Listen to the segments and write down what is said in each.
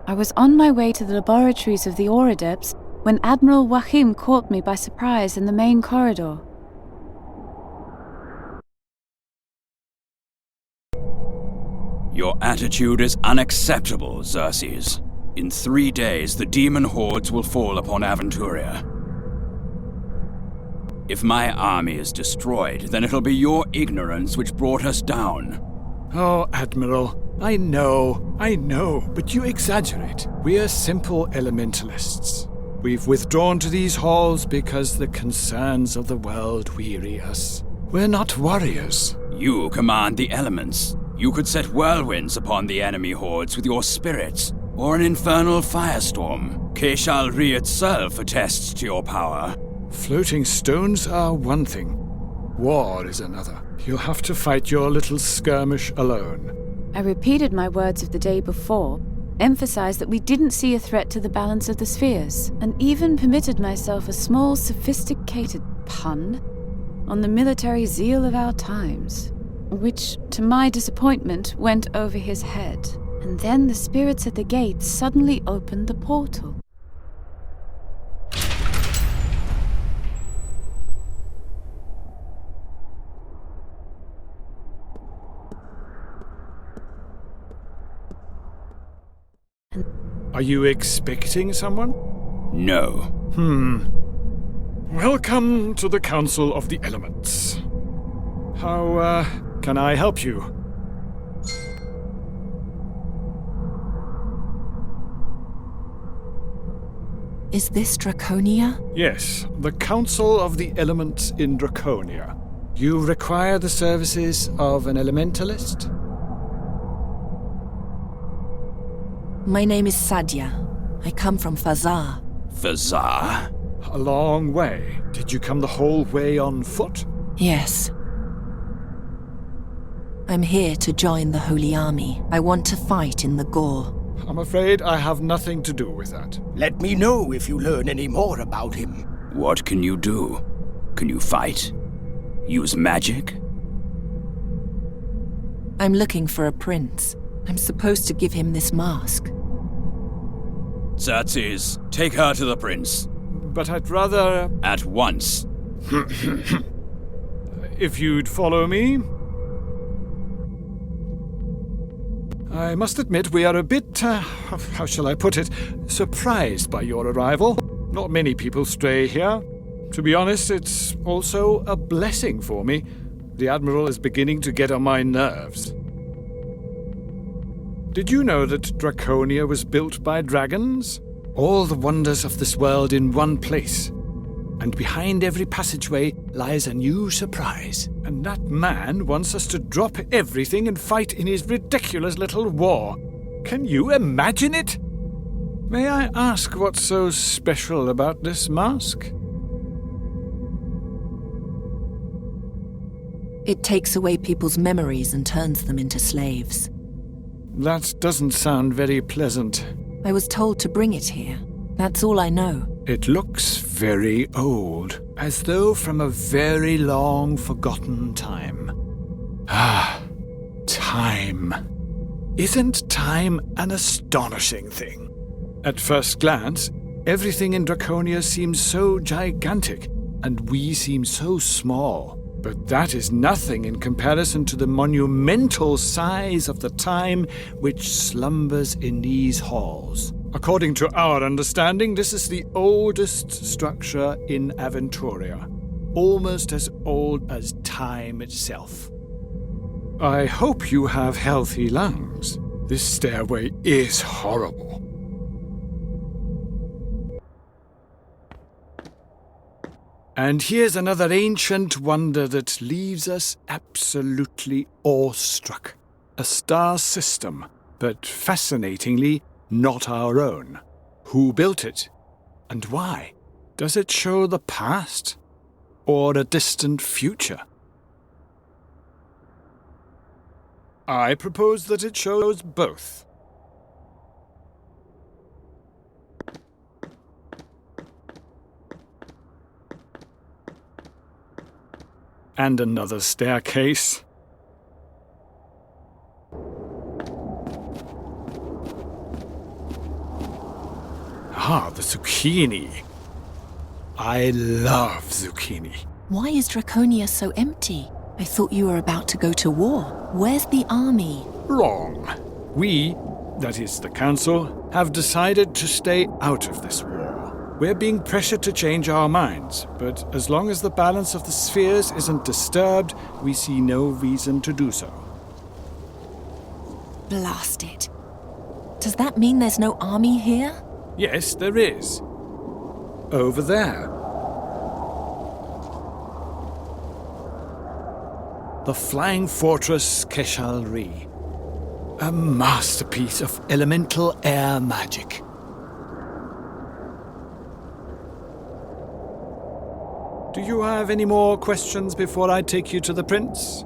I was on my way to the laboratories of the Auradepts when Admiral Wahim caught me by surprise in the main corridor. Your attitude is unacceptable, Xerxes. In 3 days, the demon hordes will fall upon Aventuria. If my army is destroyed, then it'll be your ignorance which brought us down. Oh, Admiral, I know, but you exaggerate. We are simple elementalists. We've withdrawn to these halls because the concerns of the world weary us. We're not warriors. You command the elements. You could set whirlwinds upon the enemy hordes with your spirits, or an infernal firestorm. Keshalri itself attests to your power. Floating stones are one thing. War is another. You'll have to fight your little skirmish alone. I repeated my words of the day before, emphasized that we didn't see a threat to the balance of the spheres, and even permitted myself a small, sophisticated pun on the military zeal of our times, which, to my disappointment, went over his head. And then the spirits at the gate suddenly opened the portal. Are you expecting someone? No. Welcome to the Council of the Elements. How, can I help you? Is this Draconia? Yes, the Council of the Elements in Draconia. You require the services of an elementalist? My name is Sadia. I come from Fazar. Fazar? A long way. Did you come the whole way on foot? Yes. I'm here to join the Holy Army. I want to fight in the Gore. I'm afraid I have nothing to do with that. Let me know if you learn any more about him. What can you do? Can you fight? Use magic? I'm looking for a prince. I'm supposed to give him this mask. Xerxes, take her to the prince. But I'd rather... At once. If you'd follow me... I must admit we are a bit, how shall I put it, surprised by your arrival. Not many people stray here. To be honest, it's also a blessing for me. The Admiral is beginning to get on my nerves. Did you know that Draconia was built by dragons? All the wonders of this world in one place. And behind every passageway lies a new surprise. And that man wants us to drop everything and fight in his ridiculous little war. Can you imagine it? May I ask what's so special about this mask? It takes away people's memories and turns them into slaves. That doesn't sound very pleasant. I was told to bring it here. That's all I know. It looks very old, as though from a very long forgotten time. Ah, time. Isn't time an astonishing thing? At first glance, everything in Draconia seems so gigantic, and we seem so small. But that is nothing in comparison to the monumental size of the time which slumbers in these halls. According to our understanding, this is the oldest structure in Aventuria, almost as old as time itself. I hope you have healthy lungs. This stairway is horrible. And here's another ancient wonder that leaves us absolutely awestruck. A star system, but fascinatingly not our own. Who built it? And why? Does it show the past or a distant future? I propose that it shows both. And another staircase. Ah, the zucchini. I love zucchini. Why is Draconia so empty? I thought you were about to go to war. Where's the army? Wrong. We, that is the Council, have decided to stay out of this war. We're being pressured to change our minds, but as long as the balance of the spheres isn't disturbed, we see no reason to do so. Blast it. Does that mean there's no army here? Yes, there is. Over there. The Flying Fortress Keshalri. A masterpiece of elemental air magic. Do you have any more questions before I take you to the prince?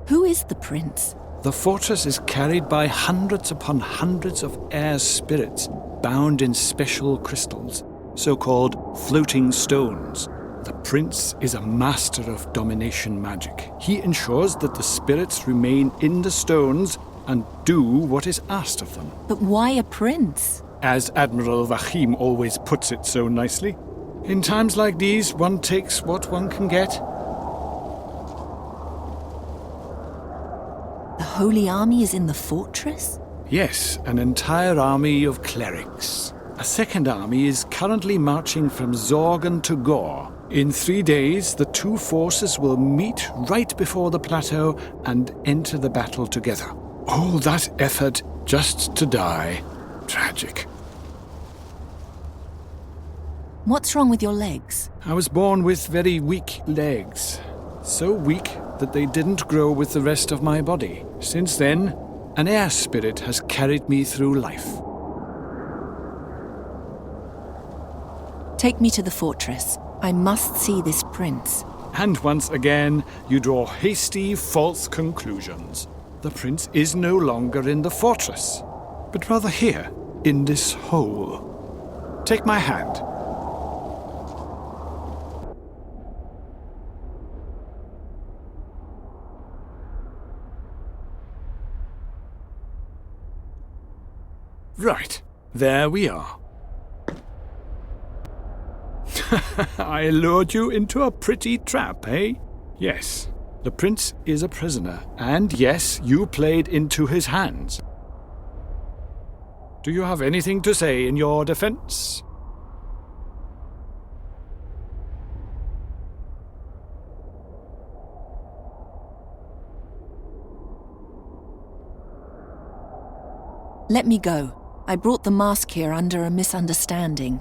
Who is the prince? The fortress is carried by hundreds upon hundreds of air spirits bound in special crystals, so-called floating stones. The prince is a master of domination magic. He ensures that the spirits remain in the stones and do what is asked of them. But why a prince? As Admiral Vahim always puts it so nicely, in times like these, one takes what one can get. The Holy Army is in the fortress? Yes, an entire army of clerics. A second army is currently marching from Zorgan to Gore. In 3 days, the two forces will meet right before the plateau and enter the battle together. All that effort just to die. Tragic. What's wrong with your legs? I was born with very weak legs. So weak that they didn't grow with the rest of my body. Since then, an air spirit has carried me through life. Take me to the fortress. I must see this prince. And once again, you draw hasty, false conclusions. The prince is no longer in the fortress, but rather here, in this hole. Take my hand. Right, there we are. I lured you into a pretty trap, eh? Yes, the prince is a prisoner, and yes, you played into his hands. Do you have anything to say in your defense? Let me go. I brought the mask here under a misunderstanding.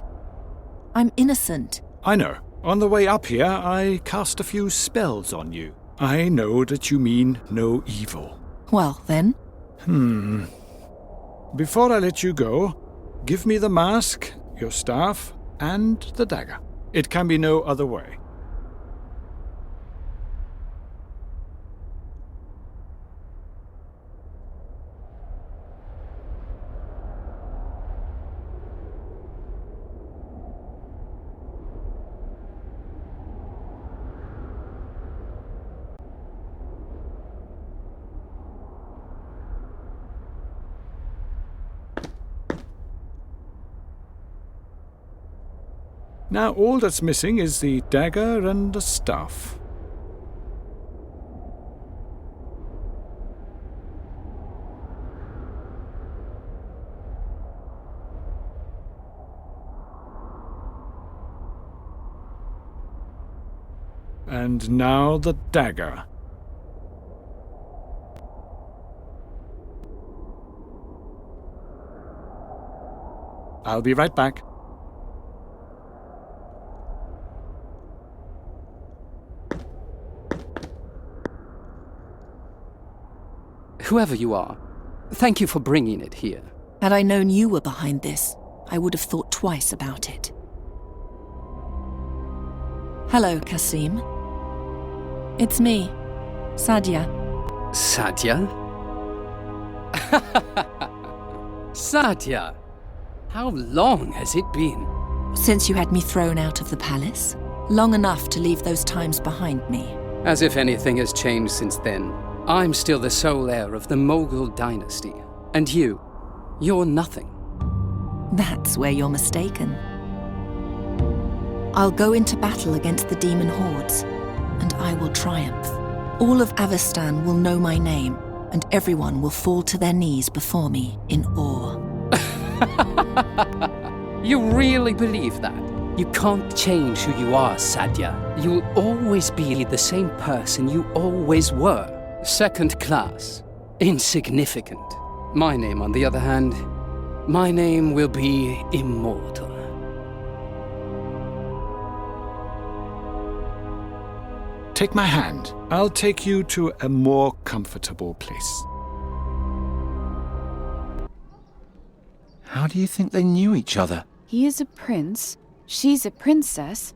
I'm innocent. I know. On the way up here, I cast a few spells on you. I know that you mean no evil. Well, then. Before I let you go, give me the mask, your staff, and the dagger. It can be no other way. Now all that's missing is the dagger and the staff. And now the dagger. I'll be right back. Whoever you are, thank you for bringing it here. Had I known you were behind this, I would have thought twice about it. Hello, Kasim. It's me, Sadia. Sadia? Sadia! How long has it been? Since you had me thrown out of the palace, long enough to leave those times behind me. As if anything has changed since then. I'm still the sole heir of the Mogul dynasty. And you're nothing. That's where you're mistaken. I'll go into battle against the demon hordes, and I will triumph. All of Avestan will know my name, and everyone will fall to their knees before me in awe. You really believe that? You can't change who you are, Sadia. You'll always be the same person you always were. Second class. Insignificant. My name, on the other hand, my name will be immortal. Take my hand. I'll take you to a more comfortable place. How do you think they knew each other? He is a prince, she's a princess.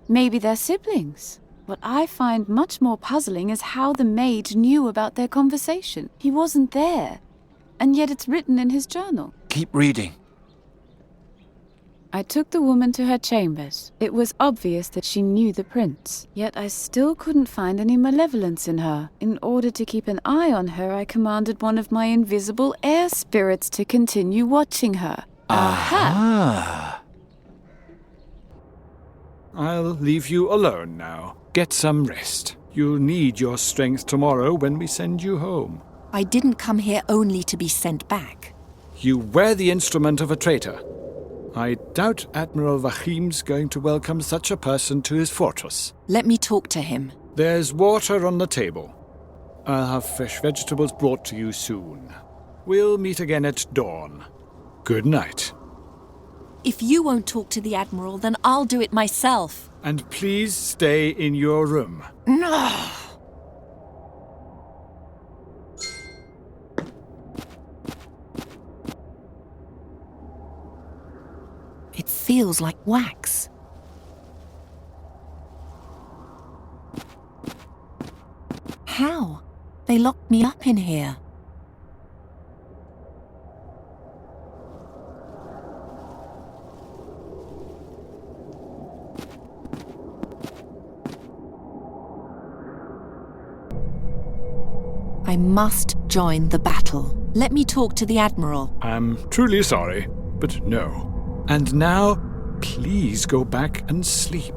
Maybe they're siblings. What I find much more puzzling is how the maid knew about their conversation. He wasn't there, and yet it's written in his journal. Keep reading. I took the woman to her chambers. It was obvious that she knew the prince, yet I still couldn't find any malevolence in her. In order to keep an eye on her, I commanded one of my invisible air spirits to continue watching her. Aha! I'll leave you alone now. Get some rest. You'll need your strength tomorrow when we send you home. I didn't come here only to be sent back. You wear the instrument of a traitor. I doubt Admiral Vahim's going to welcome such a person to his fortress. Let me talk to him. There's water on the table. I'll have fresh vegetables brought to you soon. We'll meet again at dawn. Good night. If you won't talk to the Admiral, then I'll do it myself. And please stay in your room. No! It feels like wax. How? They locked me up in here. I must join the battle. Let me talk to the Admiral. I'm truly sorry, but no. And now, please go back and sleep.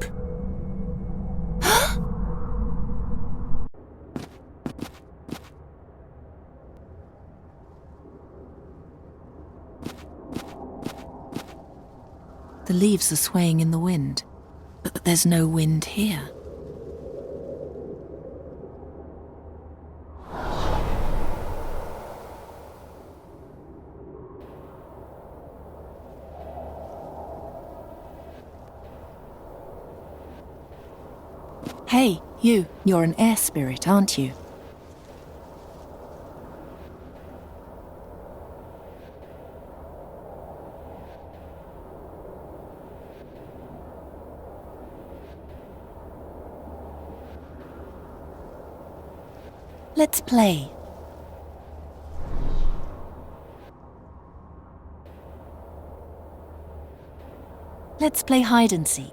The leaves are swaying in the wind, but there's no wind here. Hey, you're an air spirit, aren't you? Let's play. Let's play hide and seek.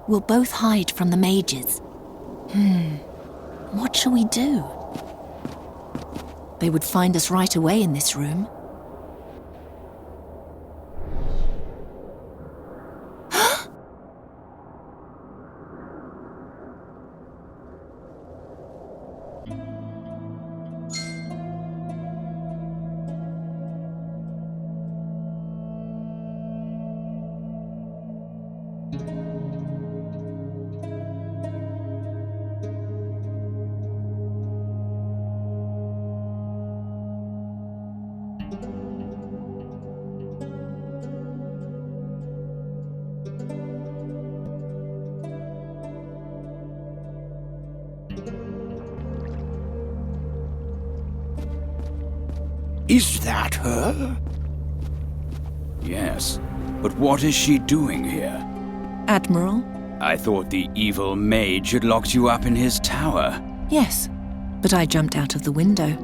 We'll both hide from the mages. What shall we do? They would find us right away in this room. Is that her? Yes, but what is she doing here? Admiral? I thought the evil mage had locked you up in his tower. Yes, but I jumped out of the window.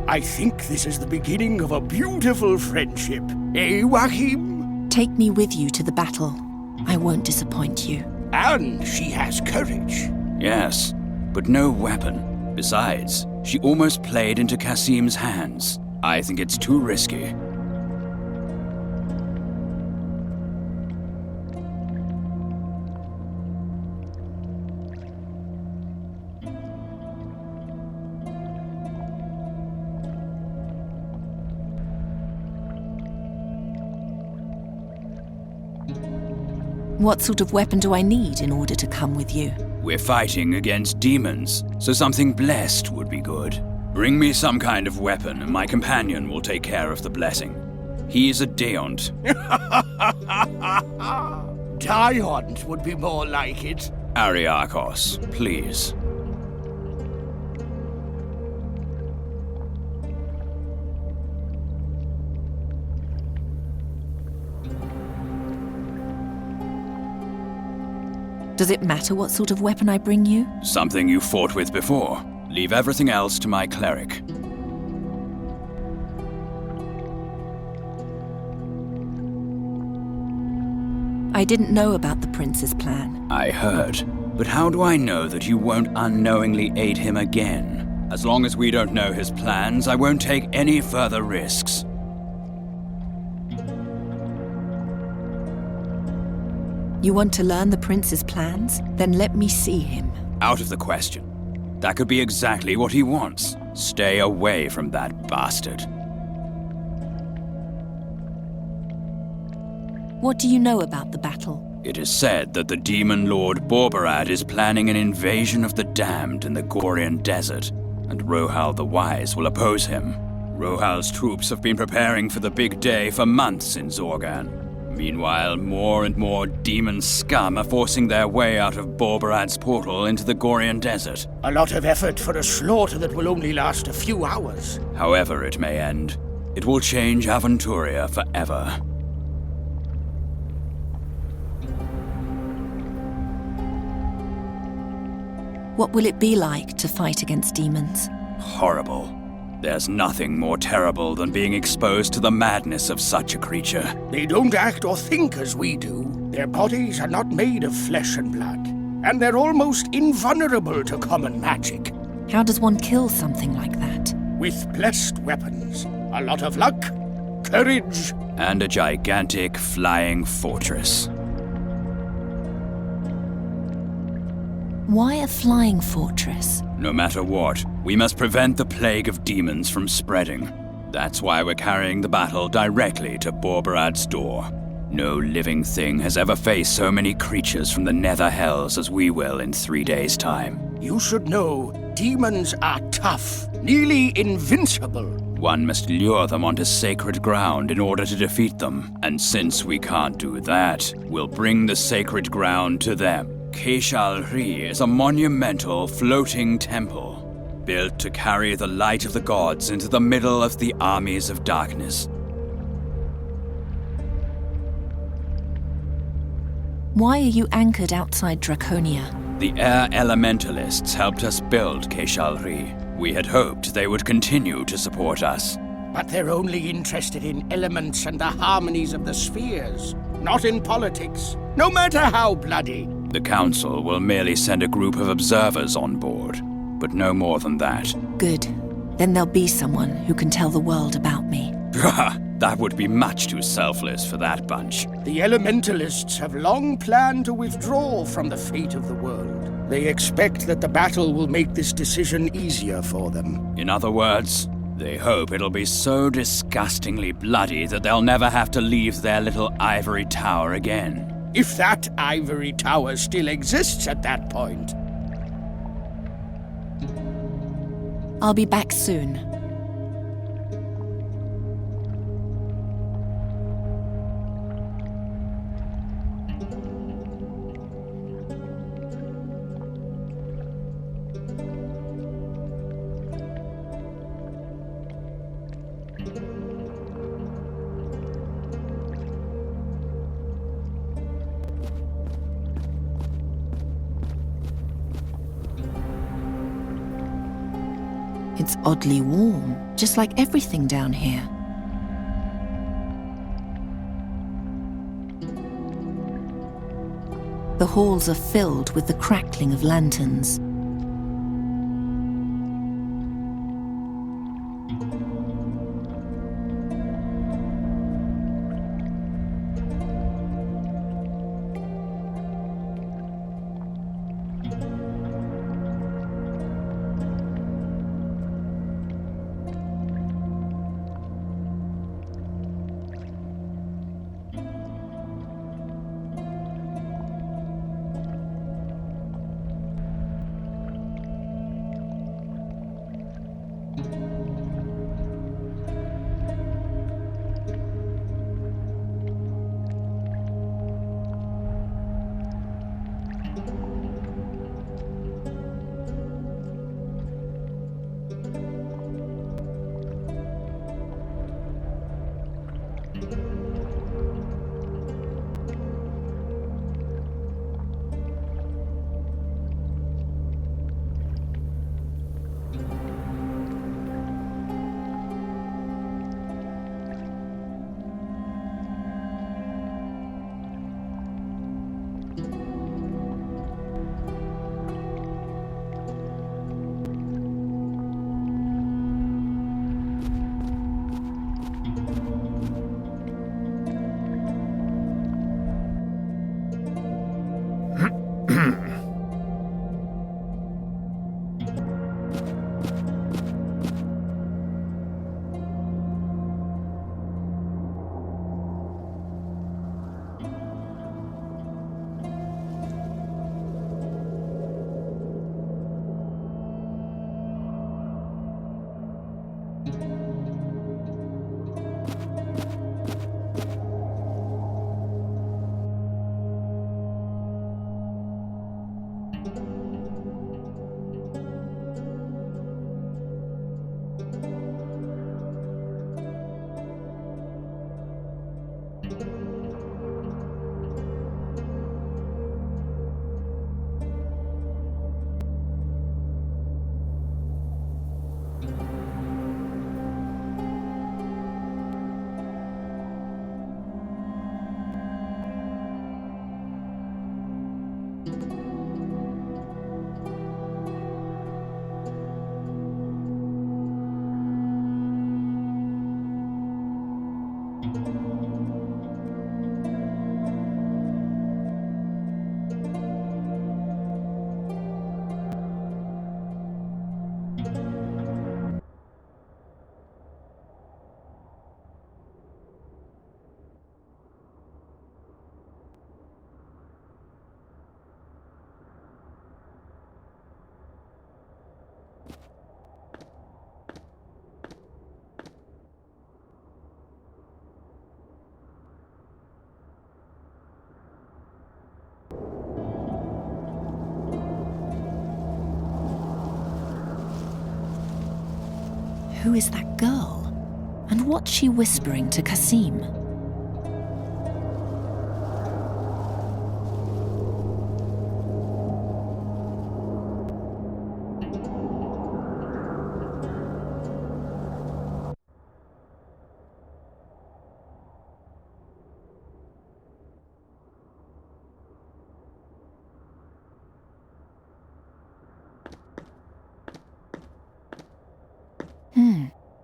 I think this is the beginning of a beautiful friendship. Eh, Joachim? Take me with you to the battle. I won't disappoint you. And she has courage. Yes, but no weapon. Besides, she almost played into Kasim's hands. I think it's too risky. What sort of weapon do I need in order to come with you? We're fighting against demons, so something blessed would be good. Bring me some kind of weapon, and my companion will take care of the blessing. He is a Deont. Diont would be more like it. Ariakos, please. Does it matter what sort of weapon I bring you? Something you fought with before. Leave everything else to my cleric. I didn't know about the prince's plan. I heard. But how do I know that you won't unknowingly aid him again? As long as we don't know his plans, I won't take any further risks. You want to learn the prince's plans? Then let me see him. Out of the question. That could be exactly what he wants. Stay away from that bastard. What do you know about the battle? It is said that the demon lord Borberad is planning an invasion of the damned in the Gorian desert, and Rohal the Wise will oppose him. Rohal's troops have been preparing for the big day for months in Zorgan. Meanwhile, more and more demon scum are forcing their way out of Borberad's portal into the Gorian desert. A lot of effort for a slaughter that will only last a few hours. However it may end, it will change Aventuria forever. What will it be like to fight against demons? Horrible. There's nothing more terrible than being exposed to the madness of such a creature. They don't act or think as we do. Their bodies are not made of flesh and blood. And they're almost invulnerable to common magic. How does one kill something like that? With blessed weapons, a lot of luck, courage, and a gigantic flying fortress. Why a flying fortress? No matter what, we must prevent the plague of demons from spreading. That's why we're carrying the battle directly to Borberad's door. No living thing has ever faced so many creatures from the nether hells as we will in 3 days' time. You should know, demons are tough, nearly invincible. One must lure them onto sacred ground in order to defeat them. And since we can't do that, we'll bring the sacred ground to them. Keishalri is a monumental floating temple, built to carry the light of the gods into the middle of the armies of darkness. Why are you anchored outside Draconia? The air elementalists helped us build Keishalri. We had hoped they would continue to support us. But they're only interested in elements and the harmonies of the spheres, not in politics, no matter how bloody. The Council will merely send a group of observers on board, but no more than that. Good. Then there'll be someone who can tell the world about me. That would be much too selfless for that bunch. The elementalists have long planned to withdraw from the fate of the world. They expect that the battle will make this decision easier for them. In other words, they hope it'll be so disgustingly bloody that they'll never have to leave their little ivory tower again. If that ivory tower still exists at that point. I'll be back soon. It's oddly warm, just like everything down here. The halls are filled with the crackling of lanterns. Who is that girl? And what's she whispering to Kasim?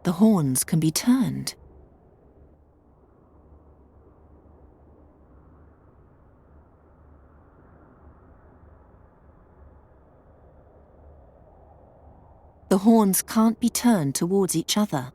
The horns can be turned. The horns can't be turned towards each other.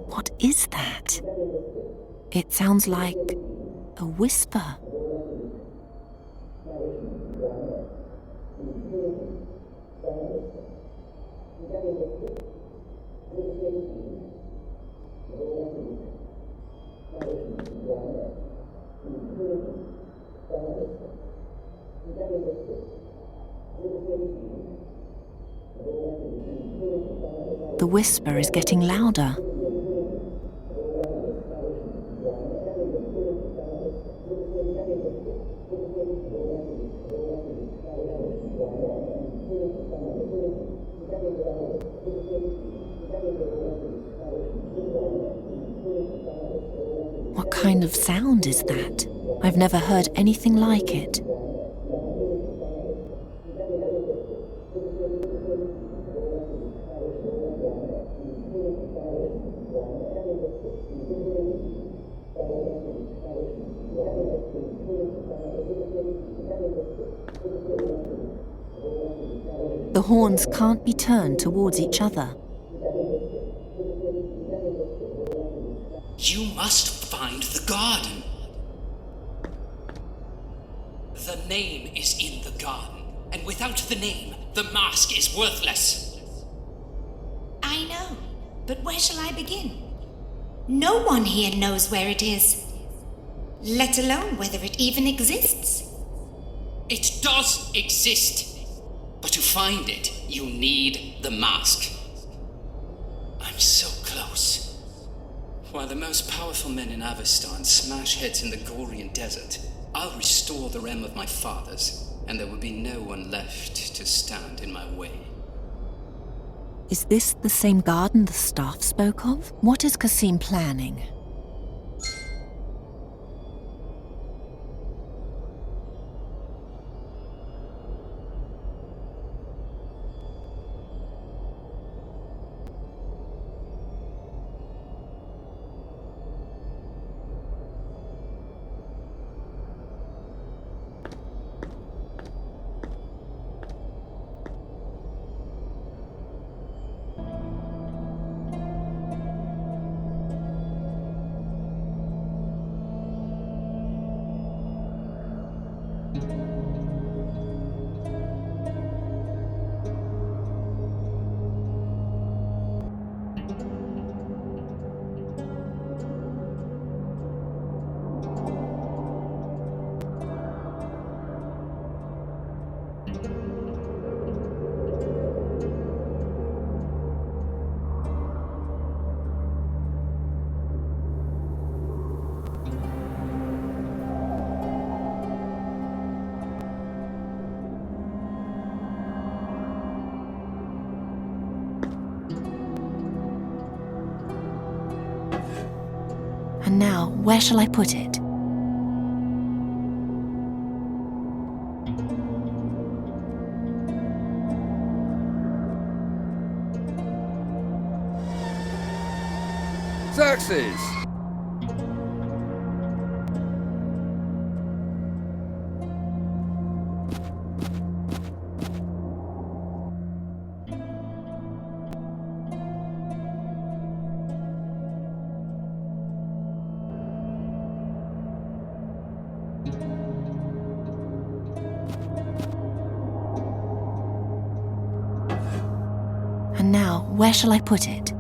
What is that? It sounds like a whisper. The whisper is getting louder. What kind of sound is that? I've never heard anything like it. The horns can't be turned towards each other. You must find the garden. The name is in the garden, and without the name, the mask is worthless. I know, but where shall I begin? No one here knows where it is, let alone whether it even exists. It does exist, but to find it, you need the mask. I'm so close. While the most powerful men in Avestan smash heads in the Gorian desert, I'll restore the realm of my fathers, and there will be no one left to stand in my way. Is this the same garden the staff spoke of? What is Kasim planning? And now, where shall I put it? Xerxes! And now, where shall I put it?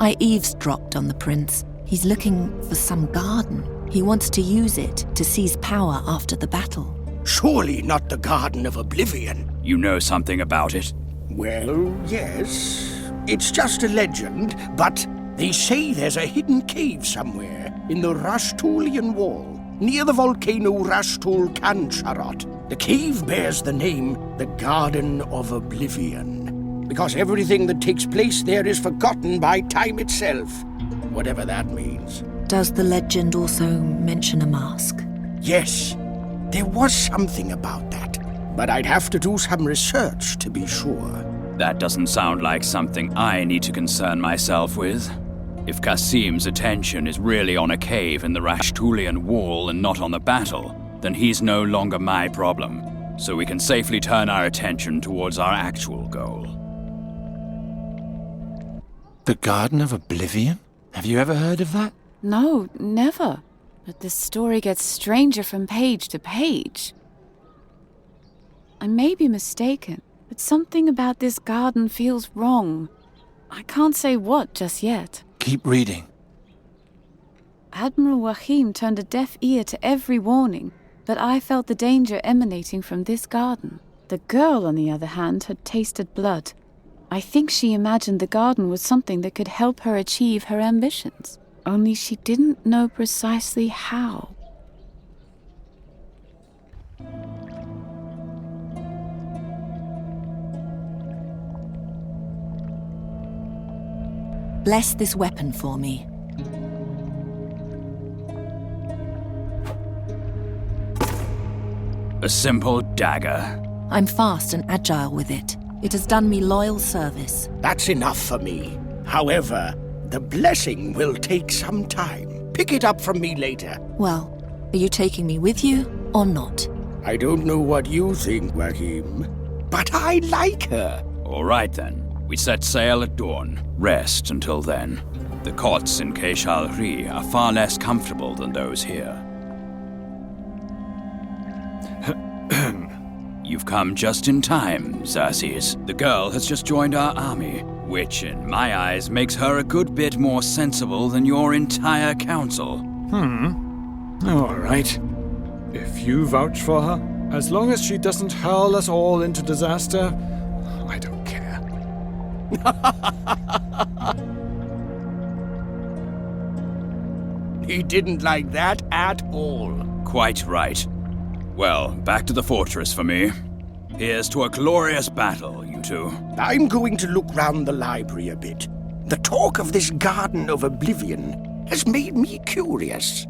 I eavesdropped on the prince. He's looking for some garden. He wants to use it to seize power after the battle. Surely not the Garden of Oblivion. You know something about it? Well, yes. It's just a legend, but they say there's a hidden cave somewhere in the Rashtulian Wall, near the volcano Rashtul Kancharot. The cave bears the name the Garden of Oblivion, because everything that takes place there is forgotten by time itself, whatever that means. Does the legend also mention a mask? Yes, there was something about that, but I'd have to do some research to be sure. That doesn't sound like something I need to concern myself with. If Kasim's attention is really on a cave in the Rashtulian Wall and not on the battle, then he's no longer my problem, so we can safely turn our attention towards our actual goal. The Garden of Oblivion? Have you ever heard of that? No, never. But this story gets stranger from page to page. I may be mistaken, but something about this garden feels wrong. I can't say what just yet. Keep reading. Admiral Wahim turned a deaf ear to every warning, but I felt the danger emanating from this garden. The girl, on the other hand, had tasted blood. I think she imagined the garden was something that could help her achieve her ambitions. Only she didn't know precisely how. Bless this weapon for me. A simple dagger. I'm fast and agile with it. It has done me loyal service. That's enough for me. However, the blessing will take some time. Pick it up from me later. Well, are you taking me with you or not? I don't know what you think, Wahim, but I like her. All right then. We set sail at dawn. Rest until then. The cots in Keshalri are far less comfortable than those here. You've come just in time, Xerxes. The girl has just joined our army, which in my eyes makes her a good bit more sensible than your entire council. All right. If you vouch for her, as long as she doesn't hurl us all into disaster, I don't care. He didn't like that at all. Quite right. Well, back to the fortress for me. Here's to a glorious battle, you two. I'm going to look round the library a bit. The talk of this Garden of Oblivion has made me curious.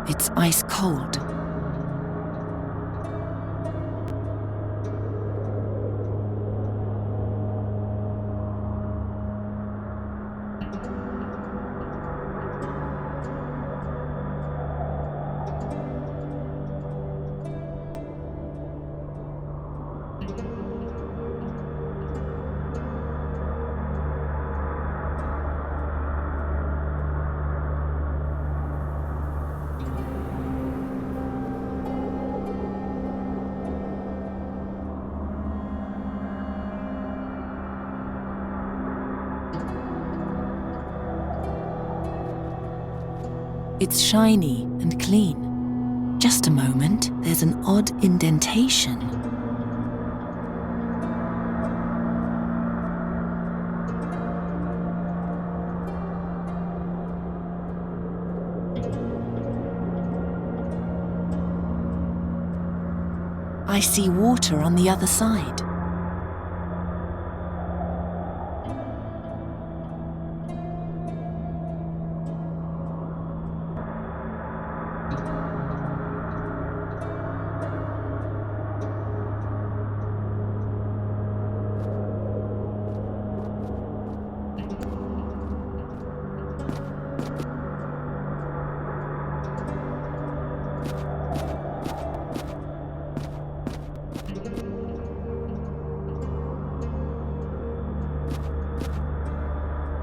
It's ice cold. It's shiny and clean. Just a moment, there's an odd indentation. I see water on the other side.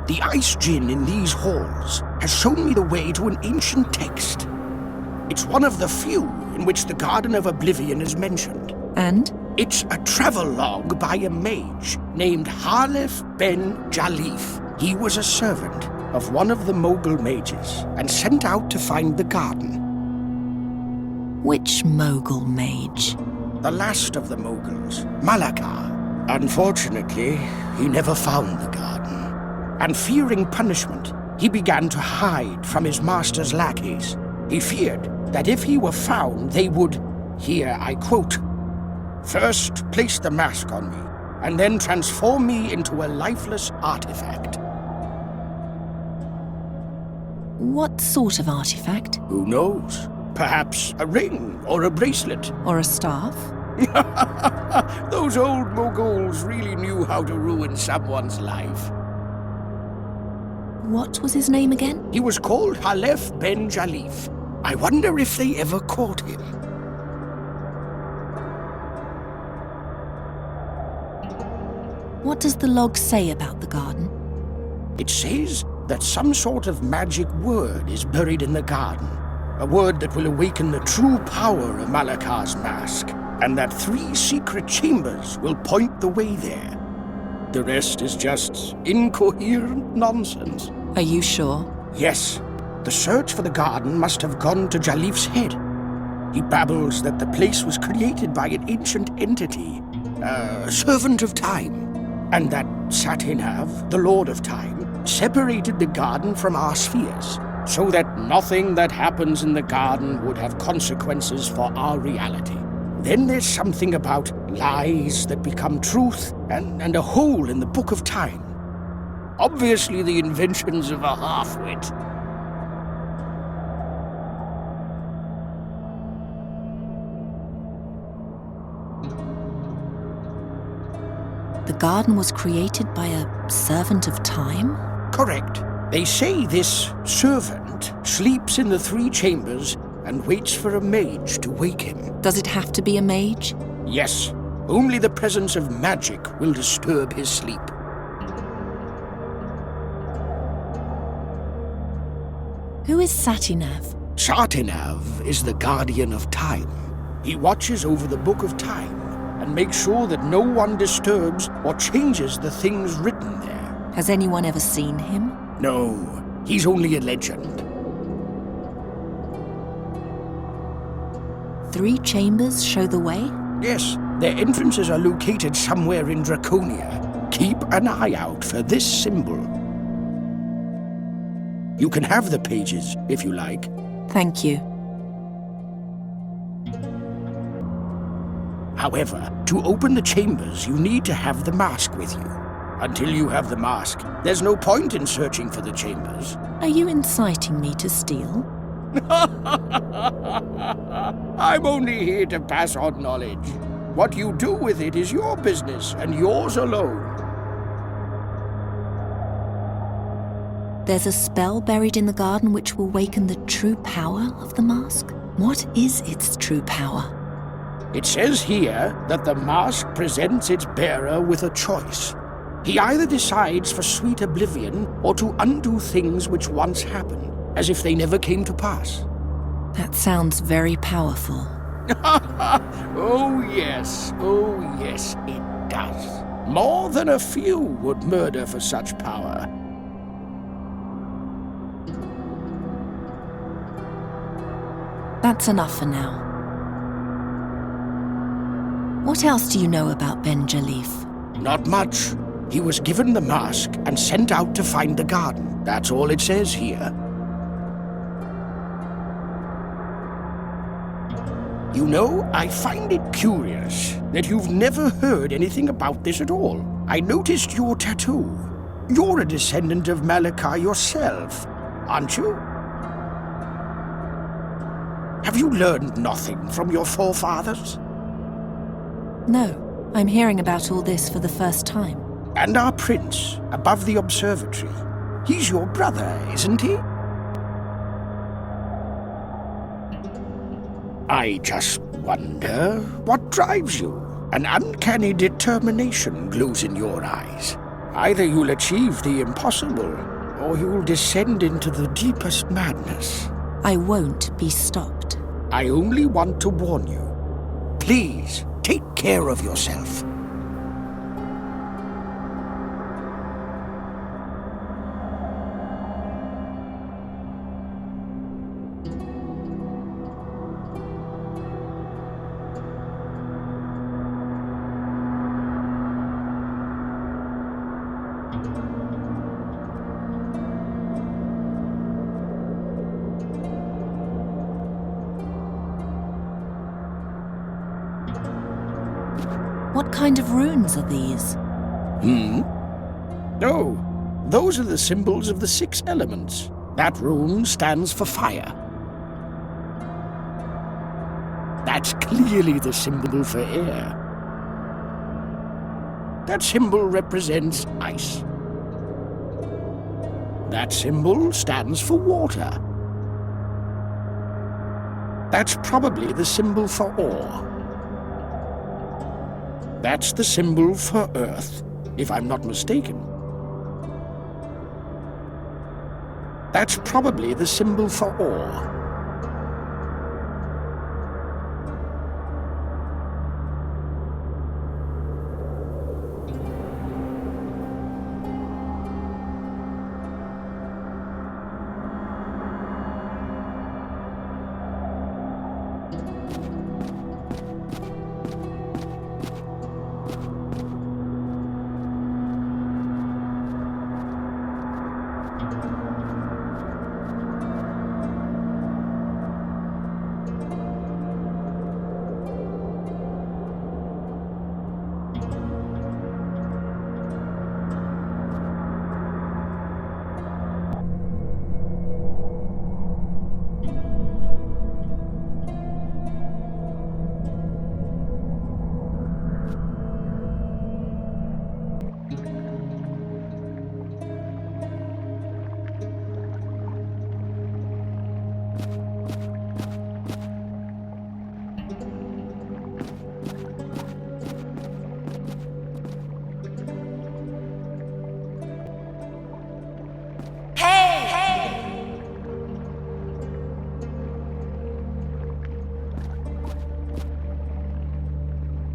The ice djinn in these halls has shown me the way to an ancient text. It's one of the few in which the Garden of Oblivion is mentioned. And? It's a travelogue by a mage named Halef ben Jalif. He was a servant of one of the Mogul mages and sent out to find the garden. Which Mogul mage? The last of the Moguls, Malakar. Unfortunately, he never found the garden. And fearing punishment, he began to hide from his master's lackeys. He feared that if he were found, they would, here I quote, "First place the mask on me, and then transform me into a lifeless artifact." What sort of artifact? Who knows? Perhaps a ring or a bracelet. Or a staff? Those old Moguls really knew how to ruin someone's life. What was his name again? He was called Halef ben Jalif. I wonder if they ever caught him. What does the log say about the garden? It says that some sort of magic word is buried in the garden. A word that will awaken the true power of Malakar's mask, and that 3 secret chambers will point the way there. The rest is just incoherent nonsense. Are you sure? Yes. The search for the garden must have gone to Jalif's head. He babbles that the place was created by an ancient entity, a servant of time, and that Satinav, the Lord of Time, separated the garden from our spheres, so that nothing that happens in the garden would have consequences for our reality. Then there's something about lies that become truth and a hole in the Book of Time. Obviously the inventions of a half-wit. The garden was created by a servant of time? Correct. They say this servant sleeps in the 3 chambers and waits for a mage to wake him. Does it have to be a mage? Yes. Only the presence of magic will disturb his sleep. Who is Satinav? Satinav is the guardian of time. He watches over the Book of Time and makes sure that no one disturbs or changes the things written there. Has anyone ever seen him? No, he's only a legend. 3 chambers show the way? Yes, their entrances are located somewhere in Draconia. Keep an eye out for this symbol. You can have the pages, if you like. Thank you. However, to open the chambers, you need to have the mask with you. Until you have the mask, there's no point in searching for the chambers. Are you inciting me to steal? I'm only here to pass on knowledge. What you do with it is your business, and yours alone. There's a spell buried in the garden which will waken the true power of the mask? What is its true power? It says here that the mask presents its bearer with a choice. He either decides for sweet oblivion or to undo things which once happened, as if they never came to pass. That sounds very powerful. Oh yes, it does. More than a few would murder for such power. That's enough for now. What else do you know about Ben Jalif? Not much. He was given the mask and sent out to find the garden. That's all it says here. You know, I find it curious that you've never heard anything about this at all. I noticed your tattoo. You're a descendant of Malachi yourself, aren't you? Have you learned nothing from your forefathers? No, I'm hearing about all this for the first time. And our prince, above the observatory. He's your brother, isn't he? I just wonder what drives you. An uncanny determination glows in your eyes. Either you'll achieve the impossible, or you'll descend into the deepest madness. I won't be stopped. I only want to warn you. Please, take care of yourself. What kind of runes are these? Oh, those are the symbols of the 6 elements. That rune stands for fire. That's clearly the symbol for air. That symbol represents ice. That symbol stands for water. That's probably the symbol for ore. That's the symbol for Earth, if I'm not mistaken. That's probably the symbol for ore.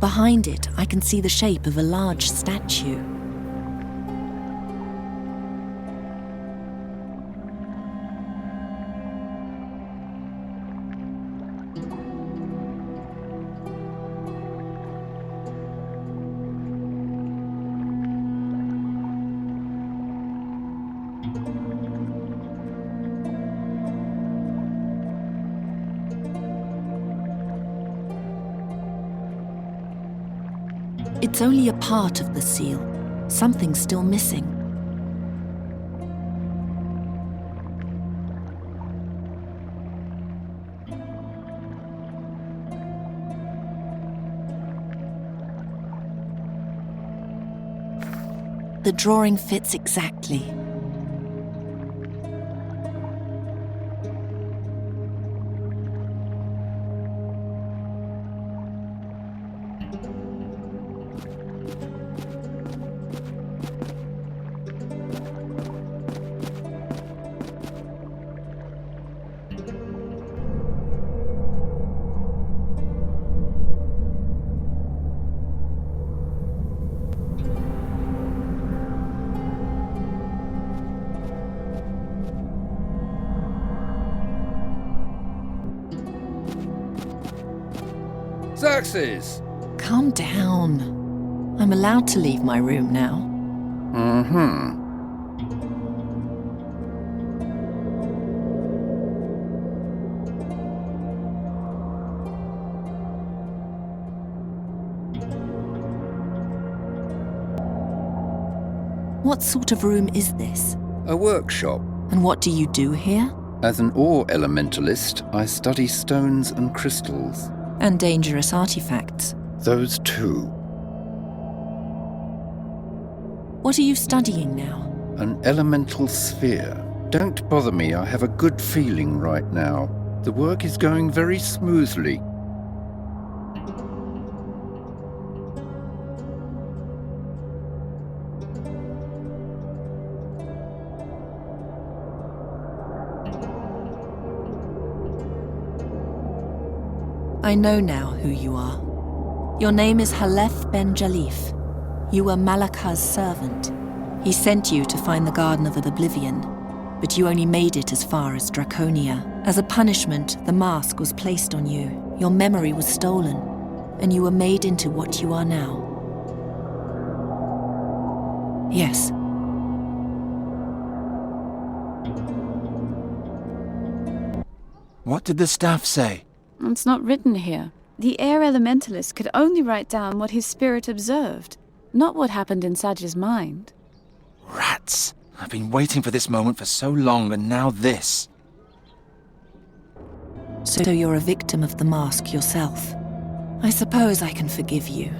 Behind it, I can see the shape of a large statue. It's only a part of the seal. Something's still missing. The drawing fits exactly. Xerxes! Calm down. I'm allowed to leave my room now. Mm-hmm. What sort of room is this? A workshop. And what do you do here? As an ore elementalist, I study stones and crystals. And dangerous artifacts. Those too. What are you studying now? An elemental sphere. Don't bother me, I have a good feeling right now. The work is going very smoothly. I know now who you are. Your name is Halef ben Jalif. You were Malakah's servant. He sent you to find the Garden of Oblivion, but you only made it as far as Draconia. As a punishment, the mask was placed on you. Your memory was stolen, and you were made into what you are now. Yes. What did the staff say? It's not written here. The air elementalist could only write down what his spirit observed, not what happened in Saj's mind. Rats! I've been waiting for this moment for so long, and now this. So you're a victim of the mask yourself. I suppose I can forgive you.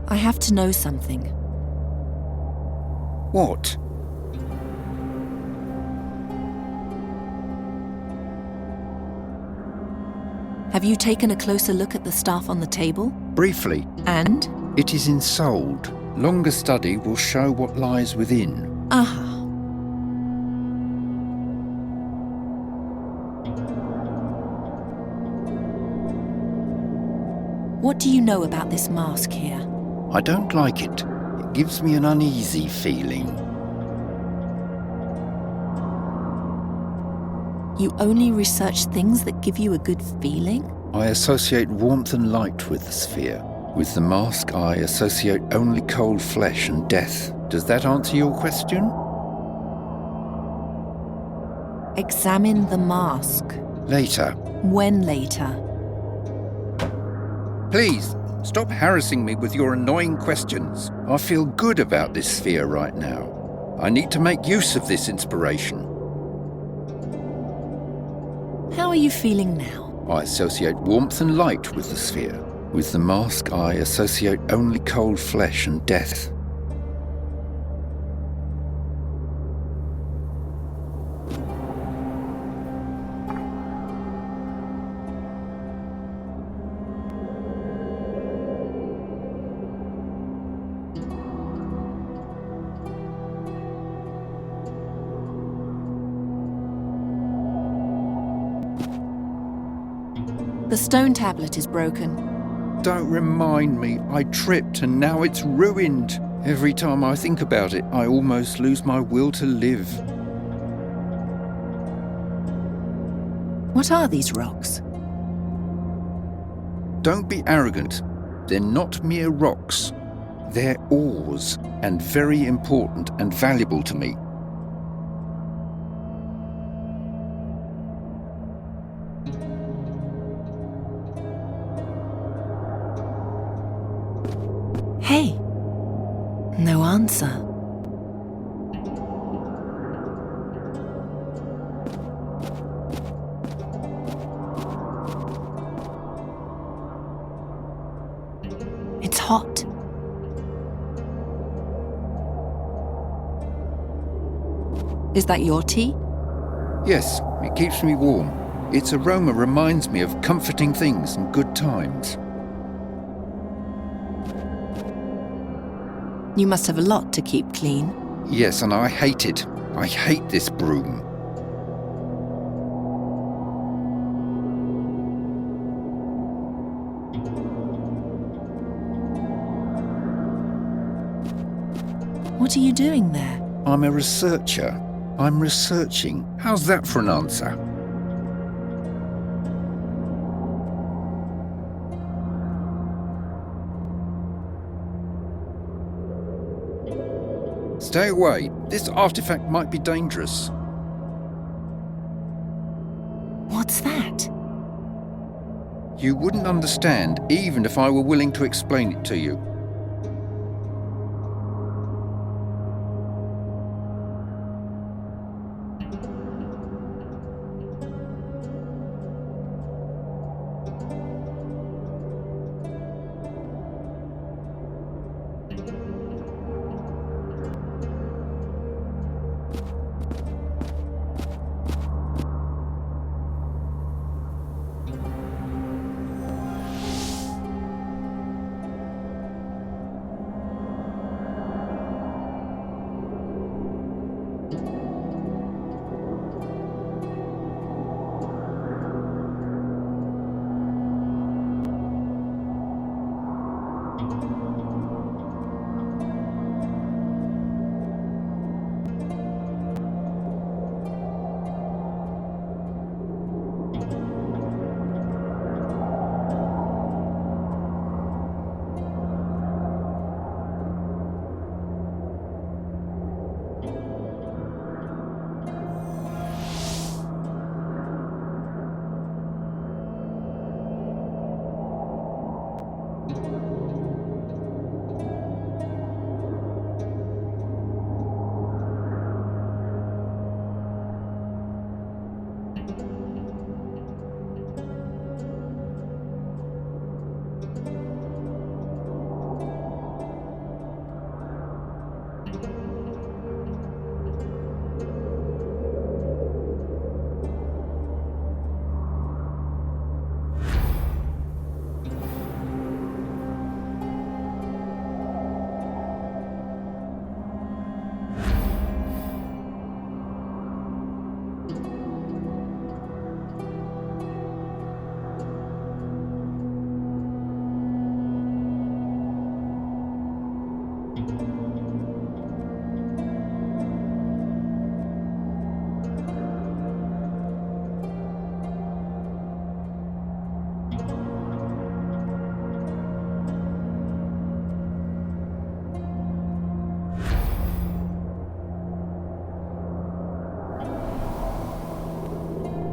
I have to know something. What? Have you taken a closer look at the staff on the table? Briefly, And? it is ensouled. Longer study will show what lies within. Aha. What do you know about this mask here? I don't like it. It gives me an uneasy feeling. You only research things that give you a good feeling? I associate warmth and light with the sphere. With the mask, I associate only cold flesh and death. Does that answer your question? Examine the mask. Later. When later? Please, stop harassing me with your annoying questions. I feel good about this sphere right now. I need to make use of this inspiration. How are you feeling now? I associate warmth and light with the sphere. With the mask, I associate only cold flesh and death. The stone tablet is broken. Don't remind me. I tripped and now it's ruined. Every time I think about it, I almost lose my will to live. What are these rocks? Don't be arrogant. They're not mere rocks. They're ores, and very important and valuable to me. Hey! No answer. It's hot. Is that your tea? Yes, it keeps me warm. Its aroma reminds me of comforting things and good times. You must have a lot to keep clean. Yes, and I hate it. I hate this broom. What are you doing there? I'm a researcher. I'm researching. How's that for an answer? Stay away. This artifact might be dangerous. What's that? You wouldn't understand even if I were willing to explain it to you.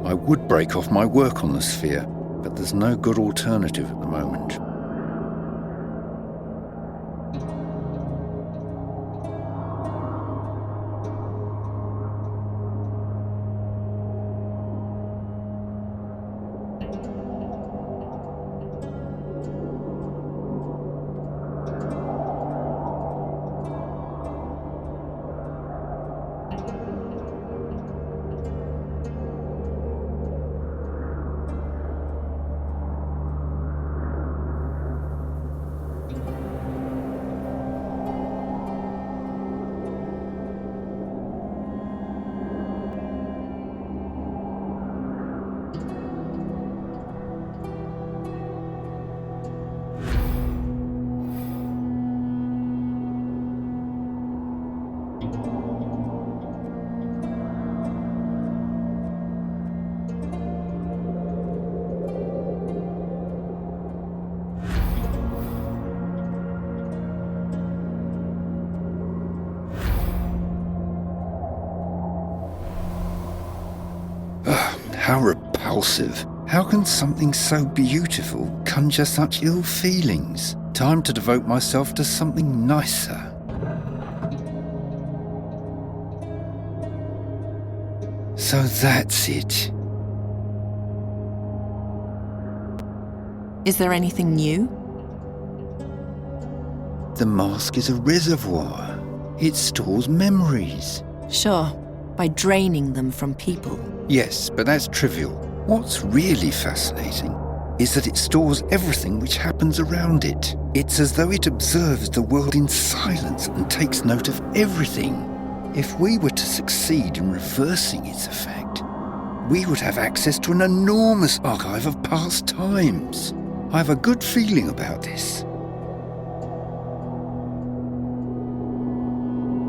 I would break off my work on the sphere, but there's no good alternative at the moment. How repulsive. How can something so beautiful conjure such ill feelings? Time to devote myself to something nicer. So that's it. Is there anything new? The mask is a reservoir. It stores memories. Sure, by draining them from people. Yes, but that's trivial. What's really fascinating is that it stores everything which happens around it. It's as though it observes the world in silence and takes note of everything. If we were to succeed in reversing its effect, we would have access to an enormous archive of past times. I have a good feeling about this.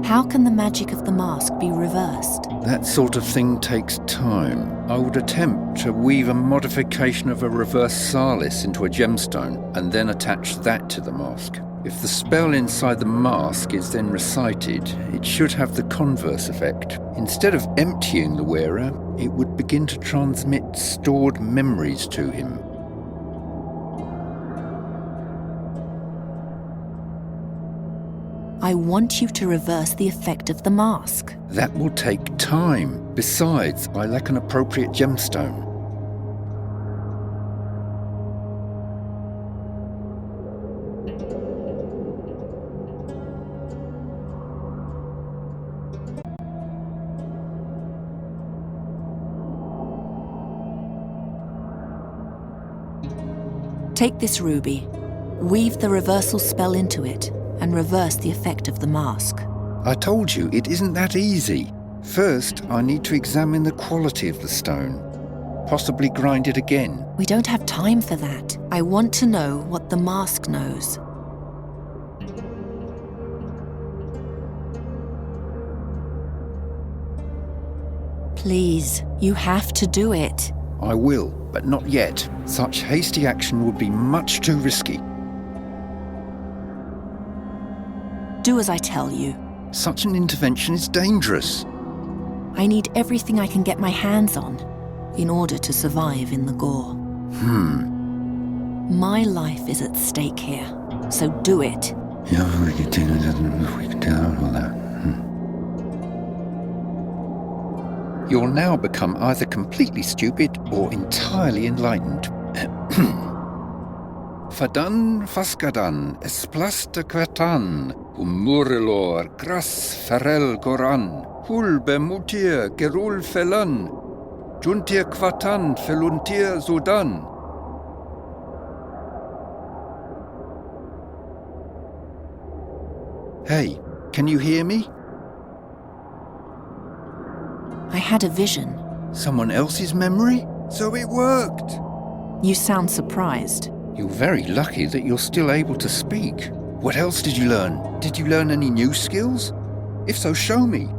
How can the magic of the mask be reversed? That sort of thing takes time. I would attempt to weave a modification of a reverse Salis into a gemstone and then attach that to the mask. If the spell inside the mask is then recited, it should have the converse effect. Instead of emptying the wearer, it would begin to transmit stored memories to him. I want you to reverse the effect of the mask. That will take time. Besides, I lack an appropriate gemstone. Take this ruby, weave the reversal spell into it, and reverse the effect of the mask. I told you, it isn't that easy. First, I need to examine the quality of the stone. Possibly grind it again. We don't have time for that. I want to know what the mask knows. Please, you have to do it. I will, but not yet. Such hasty action would be much too risky. Do as I tell you. Such an intervention is dangerous. I need everything I can get my hands on in order to survive in the gore. My life is at stake here, so do it. You'll now become either completely stupid or entirely enlightened. Fadan faskadan esplasta quatan, umurilor gras ferel goran, hulbe mutir gerul felan, juntir quatan feluntir sudan. Hey, can you hear me? I had a vision. Someone else's memory? So it worked! You sound surprised. You're very lucky that you're still able to speak. What else did you learn? Did you learn any new skills? If so, show me.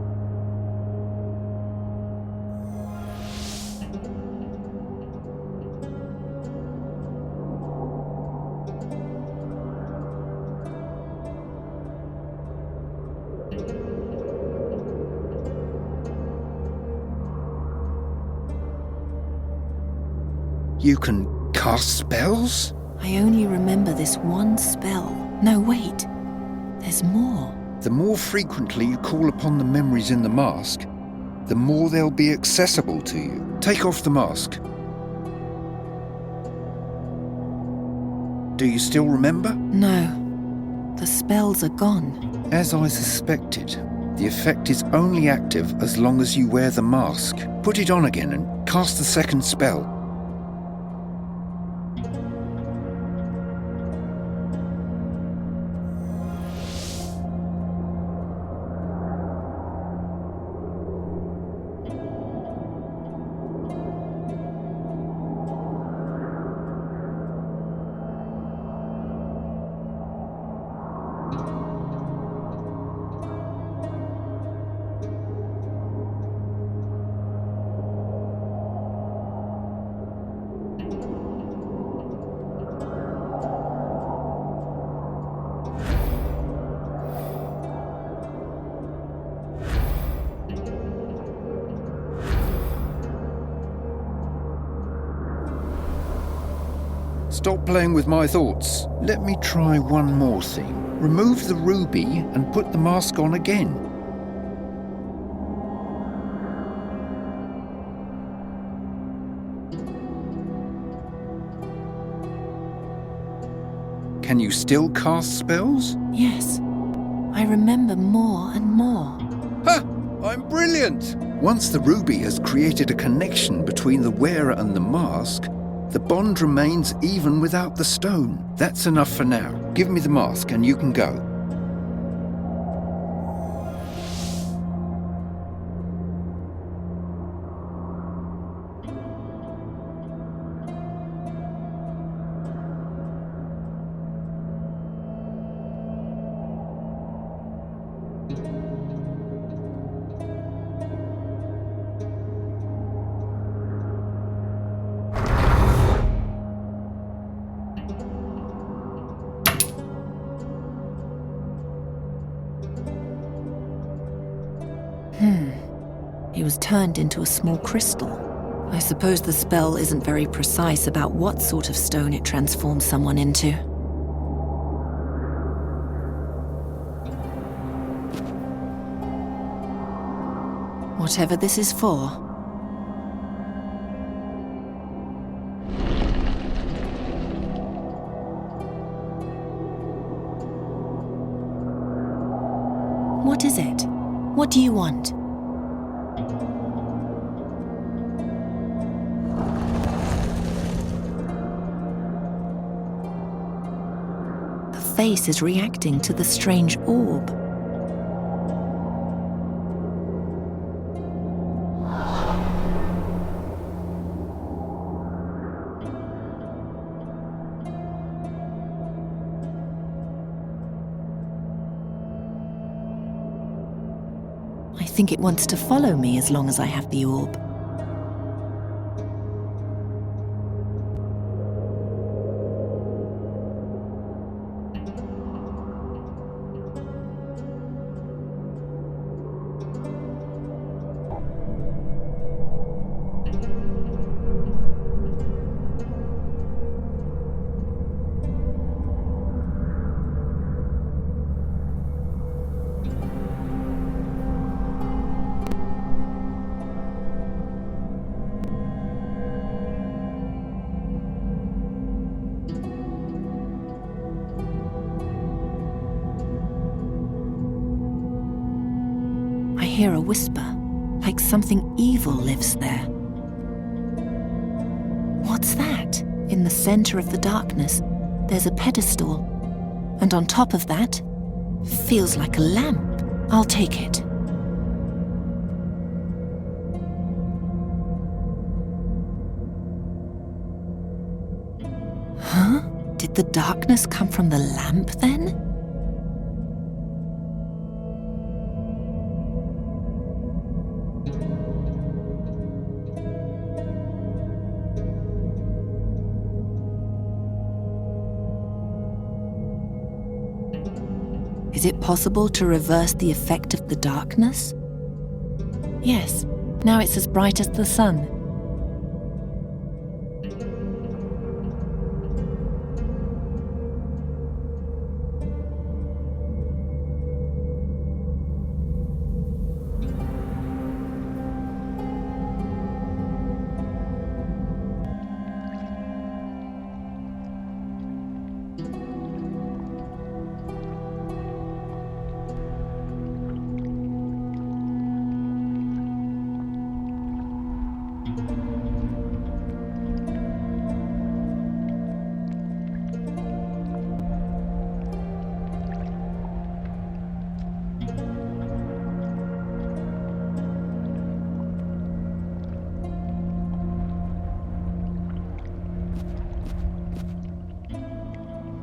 You can cast spells? I only remember this one spell. No, wait. There's more. The more frequently you call upon the memories in the mask, the more they'll be accessible to you. Take off the mask. Do you still remember? No. The spells are gone. As I suspected, the effect is only active as long as you wear the mask. Put it on again and cast the second spell. Stop playing with my thoughts. Let me try one more thing. Remove the ruby and put the mask on again. Can you still cast spells? Yes. I remember more and more. Ha! I'm brilliant! Once the ruby has created a connection between the wearer and the mask, The bond remains even without the stone. That's enough for now. Give me the mask and you can go. He was turned into a small crystal. I suppose the spell isn't very precise about what sort of stone it transforms someone into. Whatever this is for. What is it? What do you want? The face is reacting to the strange orb. I think it wants to follow me as long as I have the orb. I hear a whisper, like something evil lives there. What's that? In the center of the darkness, there's a pedestal. And on top of that, feels like a lamp. I'll take it. Huh? Did the darkness come from the lamp then? Is it possible to reverse the effect of the darkness? Yes, now it's as bright as the sun.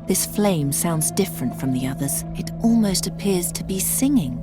This flame sounds different from the others. It almost appears to be singing.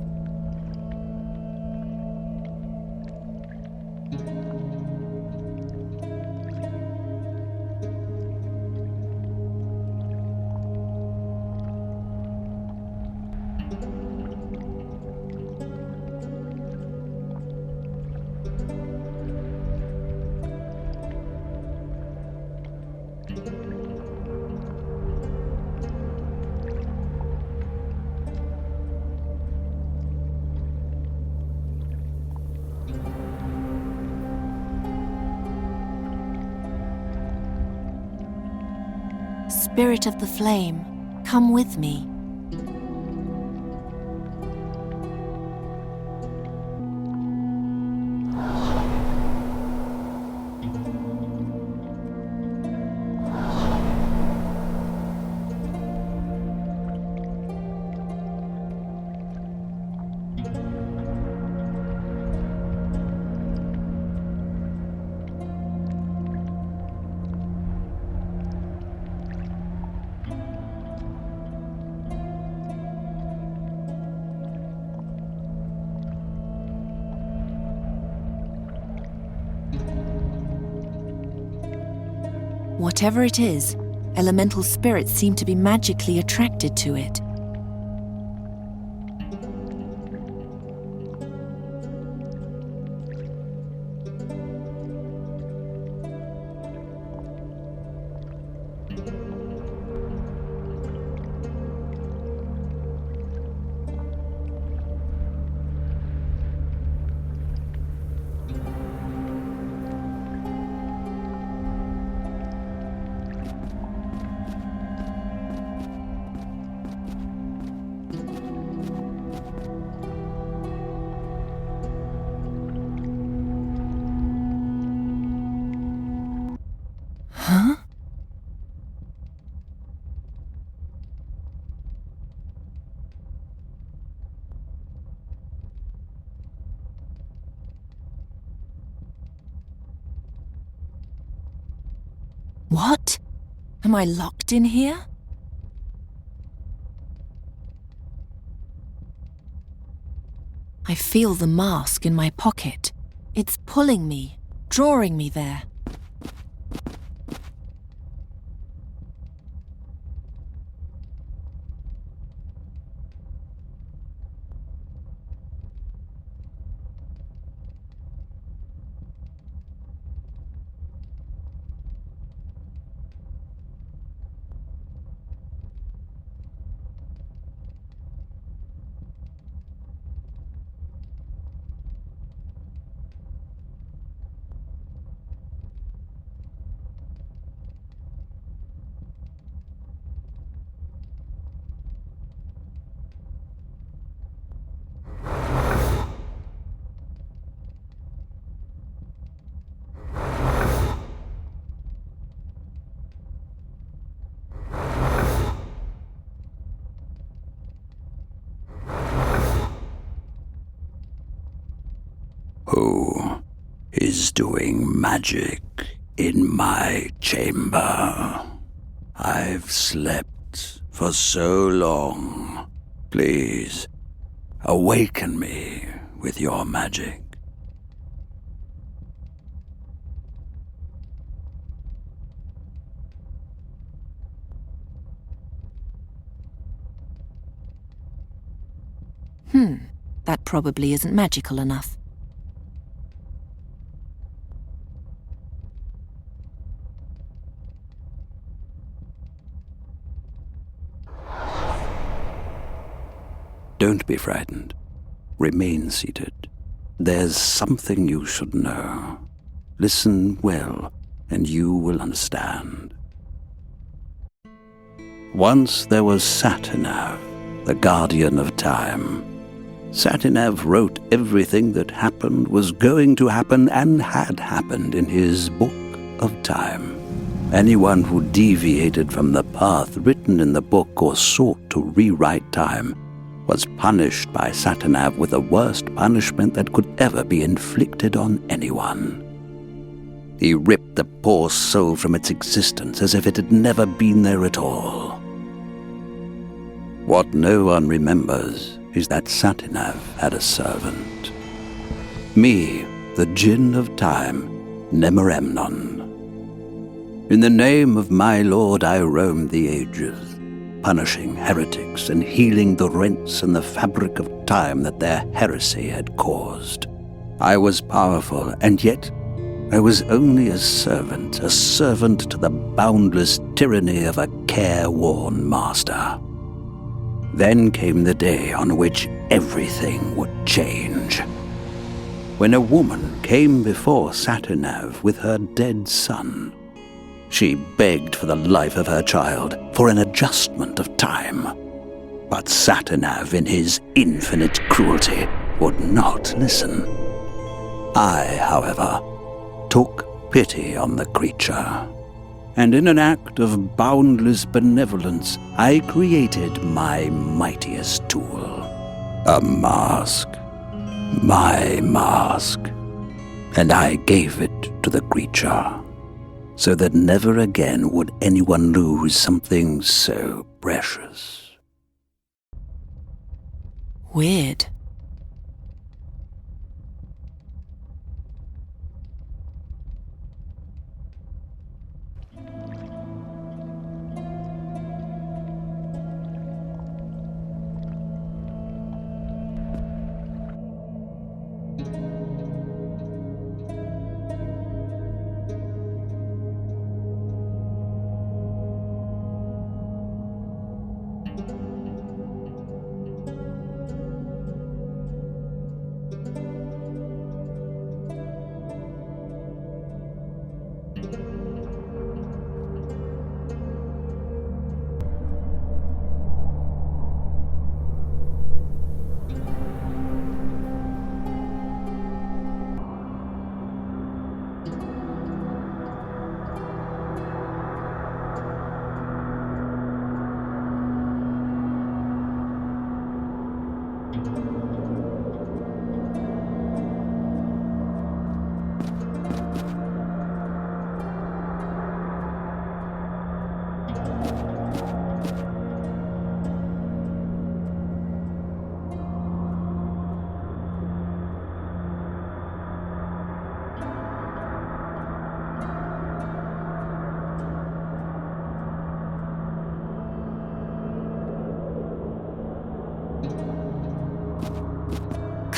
Spirit of the flame, come with me. Whatever it is, elemental spirits seem to be magically attracted to it. Huh? What? Am I locked in here? I feel the mask in my pocket. It's pulling me, drawing me there. Who is doing magic in my chamber? I've slept for so long. Please, awaken me with your magic. That probably isn't magical enough. Don't be frightened. Remain seated. There's something you should know. Listen well, and you will understand. Once there was Satinav, the guardian of time. Satinav wrote everything that happened, was going to happen, and had happened in his book of time. Anyone who deviated from the path written in the book or sought to rewrite time was punished by Satinav with the worst punishment that could ever be inflicted on anyone. He ripped the poor soul from its existence as if it had never been there at all. What no one remembers is that Satinav had a servant. Me, the Djinn of Time, Nemoremnon. In the name of my lord I roamed the ages, punishing heretics and healing the rents in the fabric of time that their heresy had caused. I was powerful, and yet I was only a servant to the boundless tyranny of a careworn master. Then came the day on which everything would change. When a woman came before Satinav with her dead son, she begged for the life of her child, for an adjustment of time. But Satinav, in his infinite cruelty, would not listen. I, however, took pity on the creature, and in an act of boundless benevolence, I created my mightiest tool. A mask. My mask. And I gave it to the creature, so that never again would anyone lose something so precious. Weird.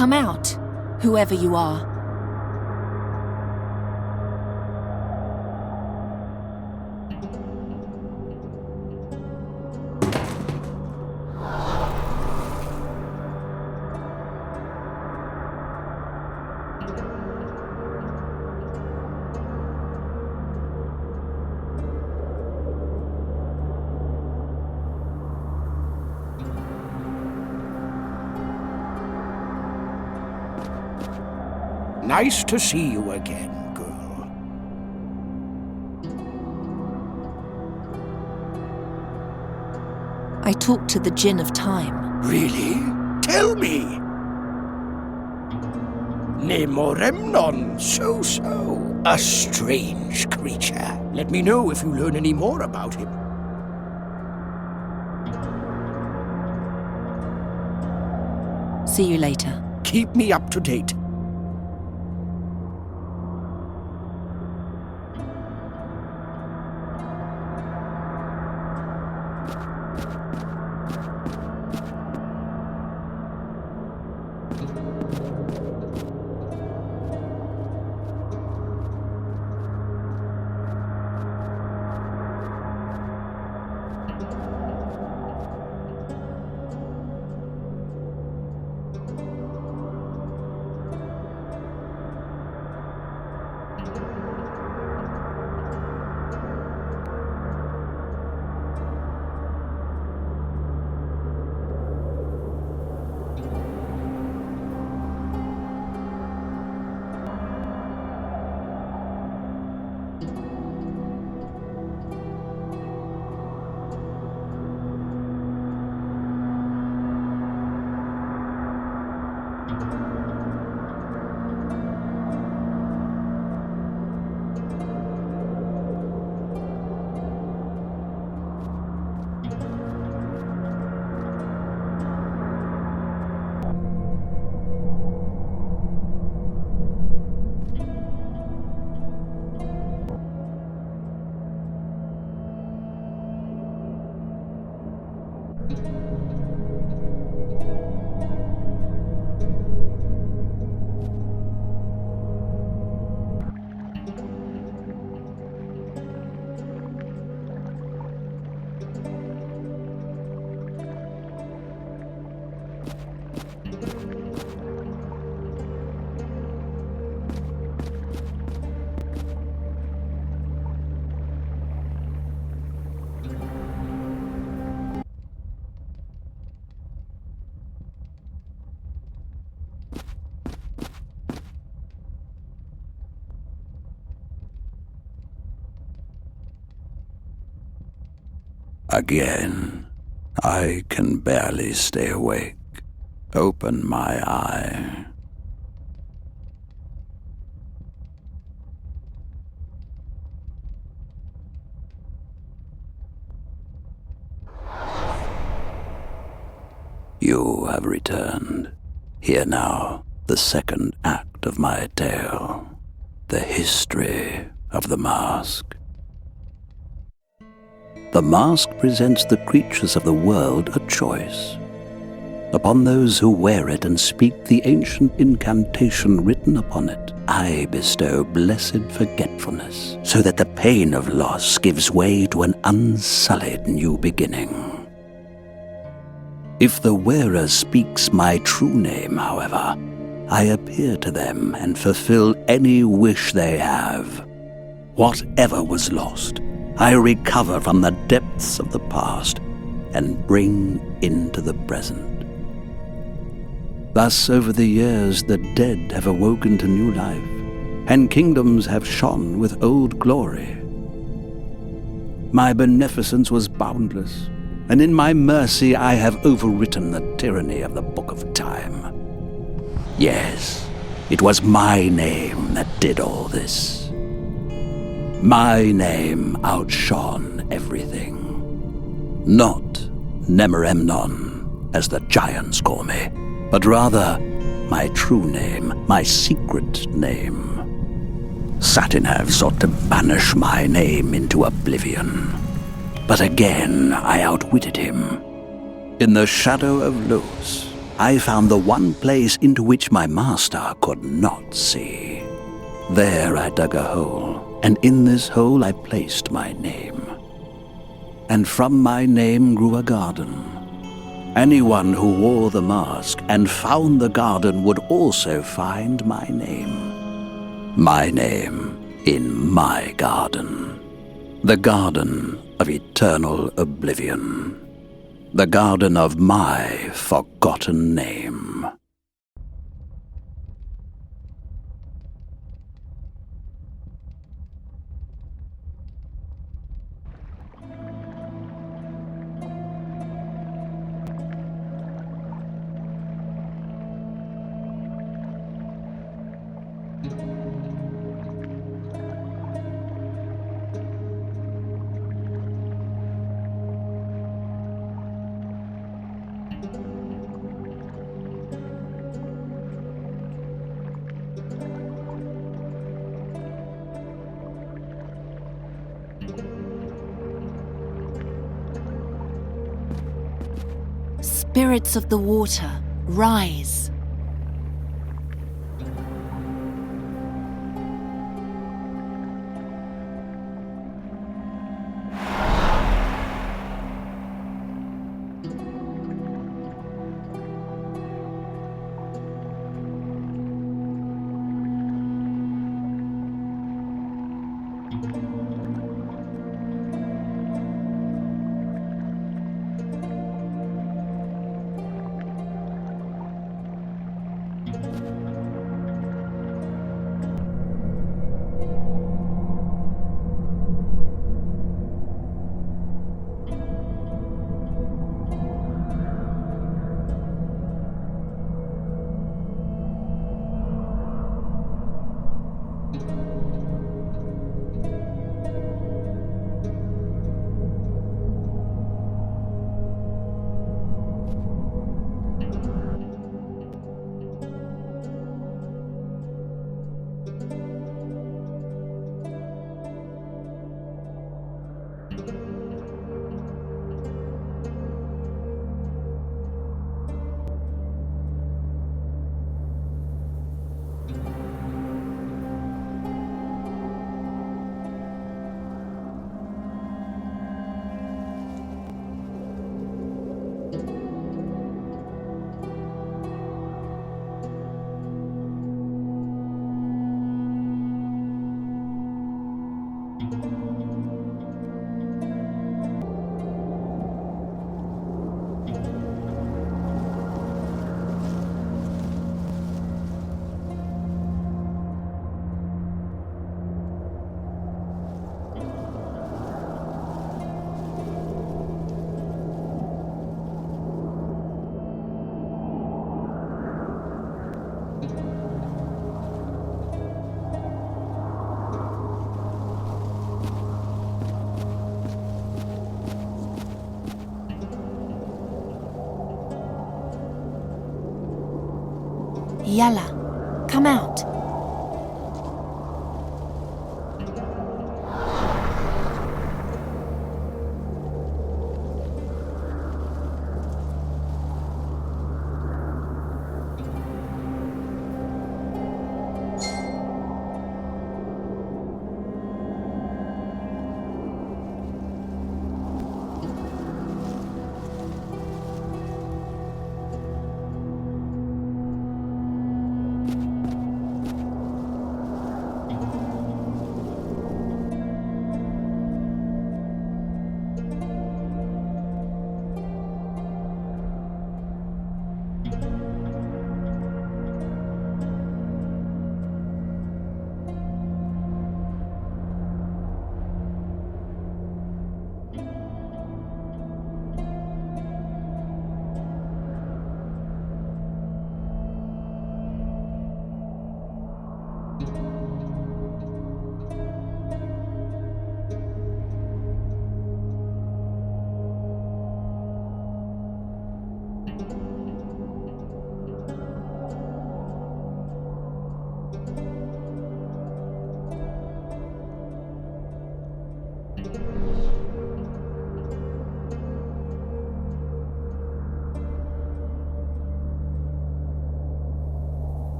Come out, whoever you are. Nice to see you again, girl. I talked to the Djinn of Time. Really? Tell me! Nemoremnon, so. A strange creature. Let me know if you learn any more about him. See you later. Keep me up to date. Again, I can barely stay awake. Open my eye. You have returned. Hear now the second act of my tale. The history of the mask. The mask presents the creatures of the world a choice. Upon those who wear it and speak the ancient incantation written upon it, I bestow blessed forgetfulness, so that the pain of loss gives way to an unsullied new beginning. If the wearer speaks my true name, however, I appear to them and fulfill any wish they have. Whatever was lost, I recover from the depths of the past and bring into the present. Thus, over the years, the dead have awoken to new life, and kingdoms have shone with old glory. My beneficence was boundless, and in my mercy I have overwritten the tyranny of the Book of Time. Yes, it was my name that did all this. My name outshone everything. Not Nemoremnon, as the giants call me, but rather my true name, my secret name. Satinav sought to banish my name into oblivion. But again I outwitted him. In the shadow of Los, I found the one place into which my master could not see. There I dug a hole, and in this hole I placed my name. And from my name grew a garden. Anyone who wore the mask and found the garden would also find my name. My name in my garden. The garden of eternal oblivion. The garden of my forgotten name. Spirits of the water, rise. Yalla, come out.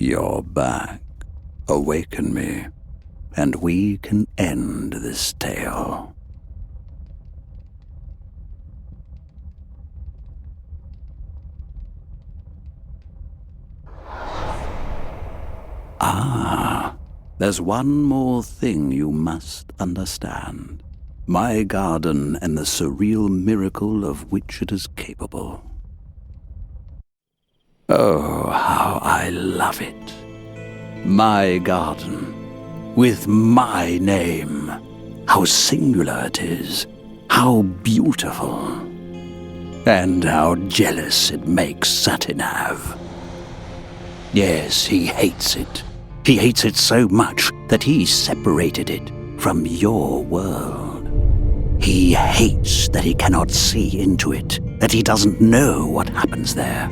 You're back. Awaken me, and we can end this tale. There's one more thing you must understand. My garden and the surreal miracle of which it is capable. Oh, how I love it. My garden, with my name. How singular it is, how beautiful, and how jealous it makes Satinav. Yes, he hates it. He hates it so much that he separated it from your world. He hates that he cannot see into it, that he doesn't know what happens there.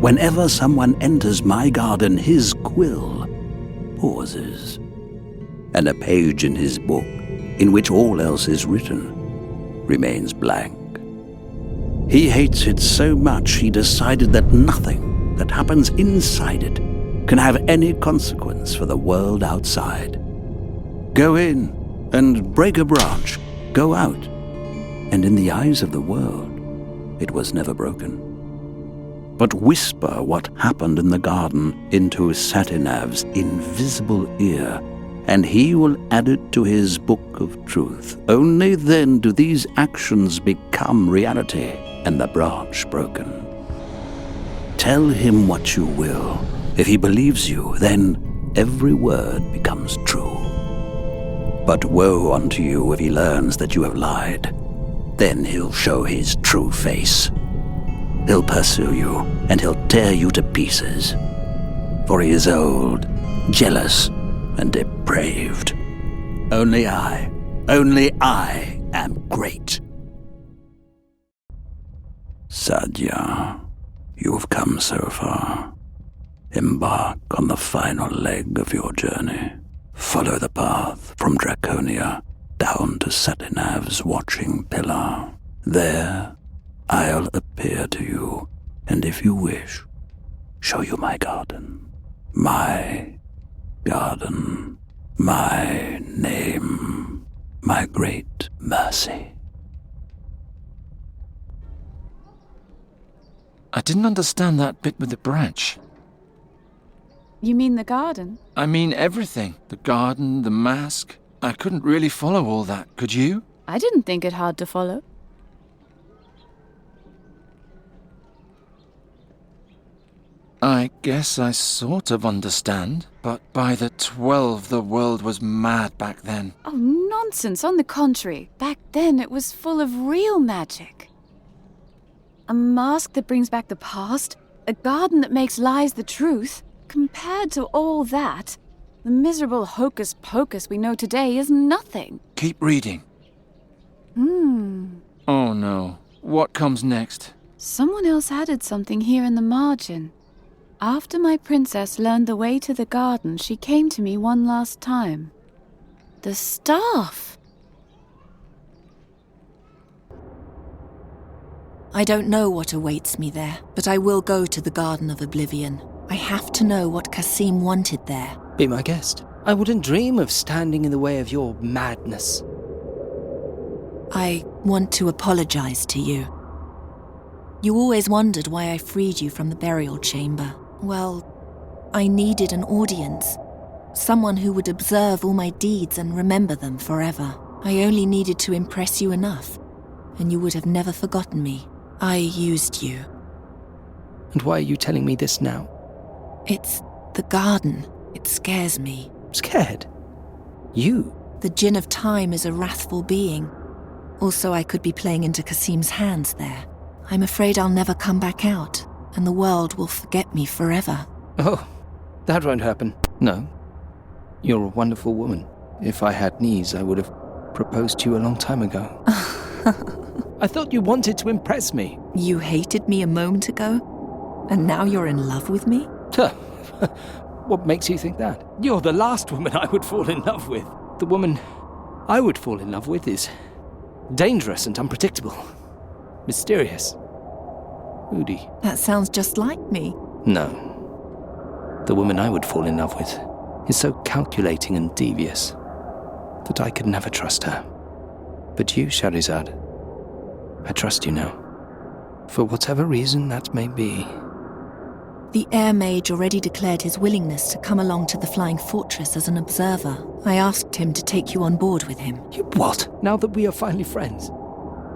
Whenever someone enters my garden, his quill pauses, and a page in his book, in which all else is written, remains blank. He hates it so much he decided that nothing that happens inside it can have any consequence for the world outside. Go in and break a branch, go out, and in the eyes of the world, it was never broken. But whisper what happened in the garden into Satinav's invisible ear, and he will add it to his book of truth. Only then do these actions become reality and the branch broken. Tell him what you will. If he believes you, then every word becomes true. But woe unto you if he learns that you have lied. Then he'll show his true face. He'll pursue you, and he'll tear you to pieces. For he is old, jealous, and depraved. Only I am great. Sadya, you've come so far. Embark on the final leg of your journey. Follow the path from Draconia down to Satinav's watching pillar. There, I'll appear to you, and if you wish, show you my garden. My garden. My name. My great mercy. I didn't understand that bit with the branch. You mean the garden? I mean everything. The garden, the mask. I couldn't really follow all that, could you? I didn't think it hard to follow. I guess I sort of understand, but by the 12 the world was mad back then. Oh, nonsense. On the contrary, back then it was full of real magic. A mask that brings back the past, a garden that makes lies the truth. Compared to all that, the miserable hocus-pocus we know today is nothing. Keep reading. Oh no. What comes next? Someone else added something here in the margin. After my princess learned the way to the garden, she came to me one last time. The staff! I don't know what awaits me there, but I will go to the Garden of Oblivion. I have to know what Kasim wanted there. Be my guest. I wouldn't dream of standing in the way of your madness. I want to apologize to you. You always wondered why I freed you from the burial chamber. Well, I needed an audience. Someone who would observe all my deeds and remember them forever. I only needed to impress you enough, and you would have never forgotten me. I used you. And why are you telling me this now? It's the garden. It scares me. Scared? You? The Djinn of Time is a wrathful being. Also, I could be playing into Kasim's hands there. I'm afraid I'll never come back out, and the world will forget me forever. Oh, that won't happen. No. You're a wonderful woman. If I had knees, I would have proposed to you a long time ago. I thought you wanted to impress me. You hated me a moment ago, and now you're in love with me? What makes you think that? You're the last woman I would fall in love with. The woman I would fall in love with is dangerous and unpredictable. Mysterious. Moody. That sounds just like me. No. The woman I would fall in love with is so calculating and devious that I could never trust her. But you, Shahrazad, I trust you now. For whatever reason that may be. The Air Mage already declared his willingness to come along to the Flying Fortress as an observer. I asked him to take you on board with him. You what? Now that we are finally friends,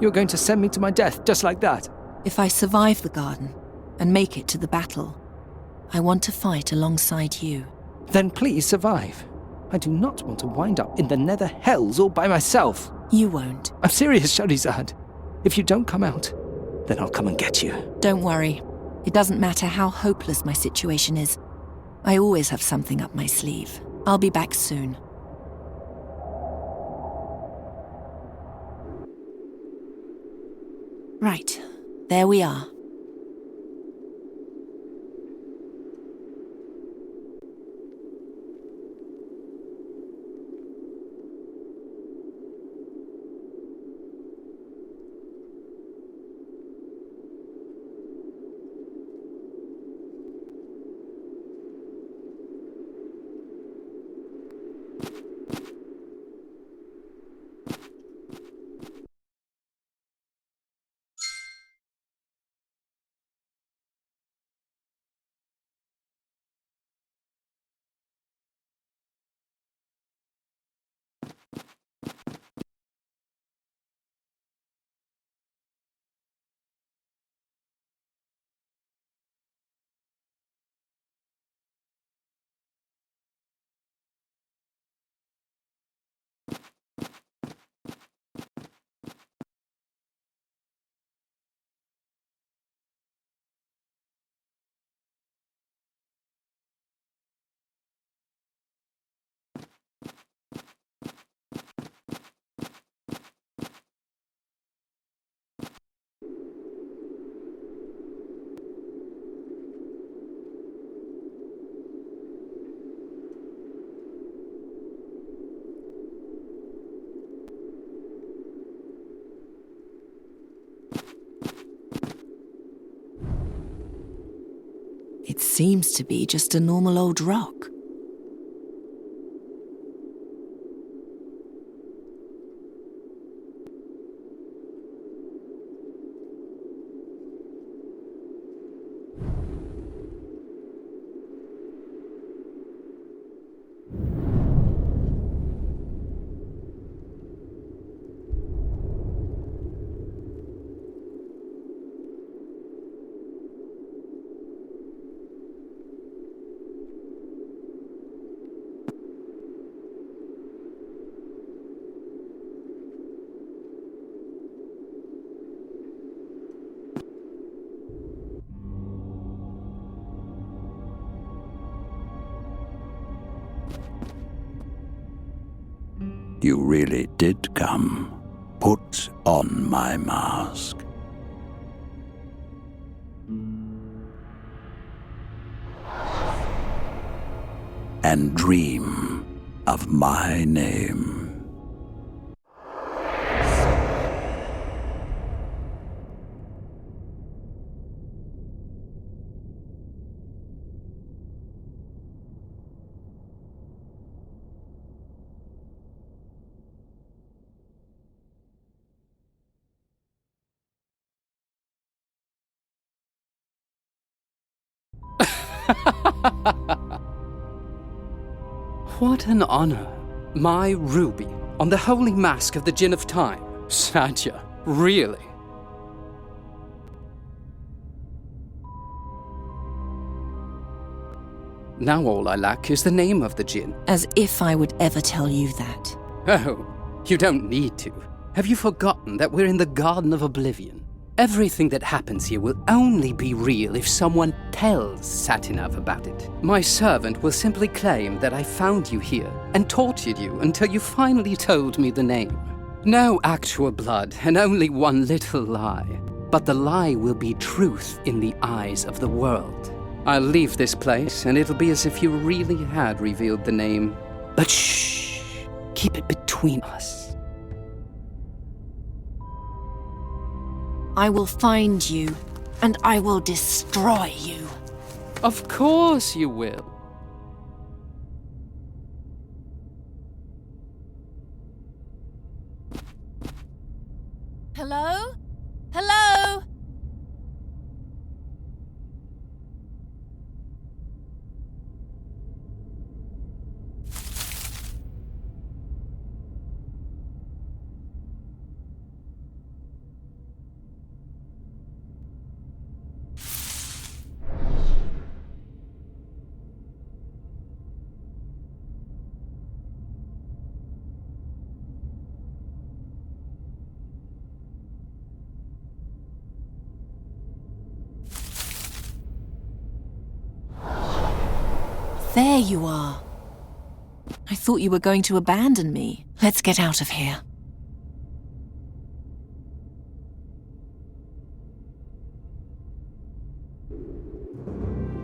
you're going to send me to my death just like that? If I survive the garden and make it to the battle, I want to fight alongside you. Then please survive. I do not want to wind up in the nether hells all by myself. You won't. I'm serious, Shahrazad. If you don't come out, then I'll come and get you. Don't worry. It doesn't matter how hopeless my situation is. I always have something up my sleeve. I'll be back soon. Right. There we are. It seems to be just a normal old rock. You really did come. Put on my mask. And dream of my name. What an honor. My ruby on the holy mask of the Djinn of Time. Satya, really? Now all I lack is the name of the Djinn. As if I would ever tell you that. Oh, you don't need to. Have you forgotten that we're in the Garden of Oblivion? Everything that happens here will only be real if someone tells Satinav about it. My servant will simply claim that I found you here and tortured you until you finally told me the name. No actual blood and only one little lie. But the lie will be truth in the eyes of the world. I'll leave this place and it'll be as if you really had revealed the name. But shh! Keep it between us. I will find you, and I will destroy you. Of course you will. There you are. I thought you were going to abandon me. Let's get out of here.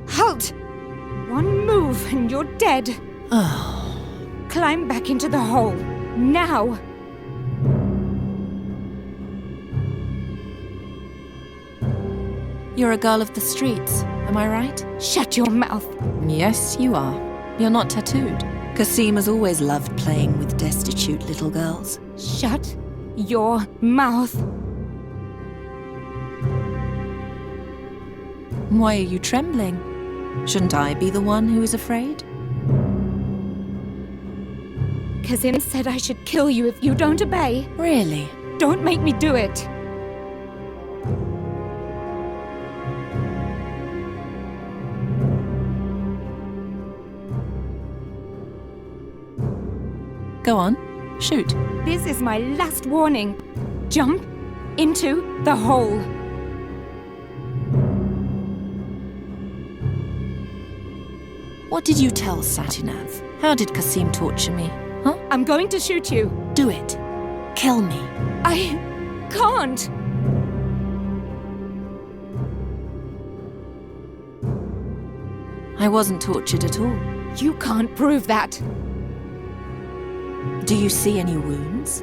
Halt! One move and you're dead. Oh. Climb back into the hole. Now! You're a girl of the streets, am I right? Shut your mouth. Yes, you are. You're not tattooed. Kasim has always loved playing with destitute little girls. Shut your mouth. Why are you trembling? Shouldn't I be the one who is afraid? Kazim said I should kill you if you don't obey. Really? Don't make me do it. Go on, shoot. This is my last warning. Jump into the hole. What did you tell Satinav? How did Kasim torture me? Huh? I'm going to shoot you. Do it. Kill me. I can't. I wasn't tortured at all. You can't prove that. Do you see any wounds?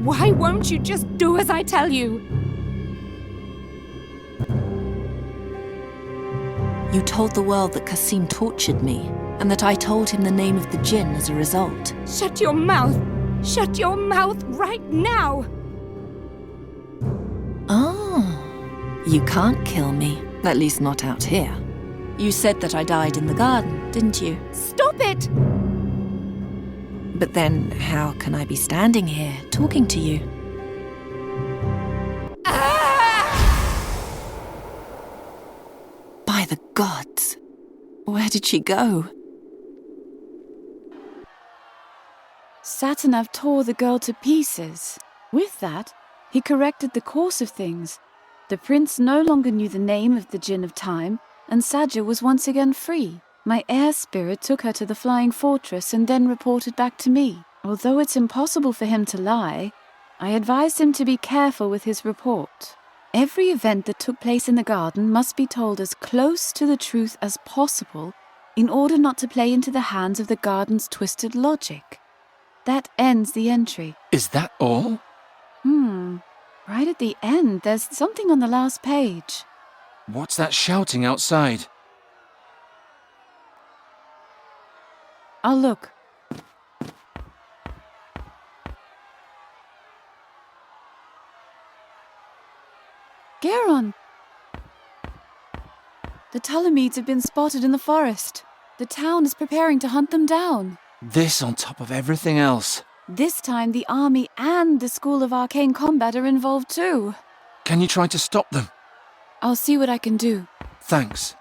Why won't you just do as I tell you? You told the world that Kasim tortured me, and that I told him the name of the Jinn as a result. Shut your mouth! Shut your mouth right now! Oh, you can't kill me, at least not out here. You said that I died in the garden, didn't you? Stop it! But then, how can I be standing here, talking to you? By the gods! Where did she go? Satinav tore the girl to pieces. With that, he corrected the course of things. The prince no longer knew the name of the Jinn of Time, and Sadja was once again free. My air spirit took her to the flying fortress and then reported back to me. Although it's impossible for him to lie, I advised him to be careful with his report. Every event that took place in the garden must be told as close to the truth as possible in order not to play into the hands of the garden's twisted logic. That ends the entry. Is that all? Right at the end, there's something on the last page. What's that shouting outside? I'll look. Garon! The Ptolemies have been spotted in the forest. The town is preparing to hunt them down. This on top of everything else. This time the army and the School of Arcane Combat are involved too. Can you try to stop them? I'll see what I can do. Thanks.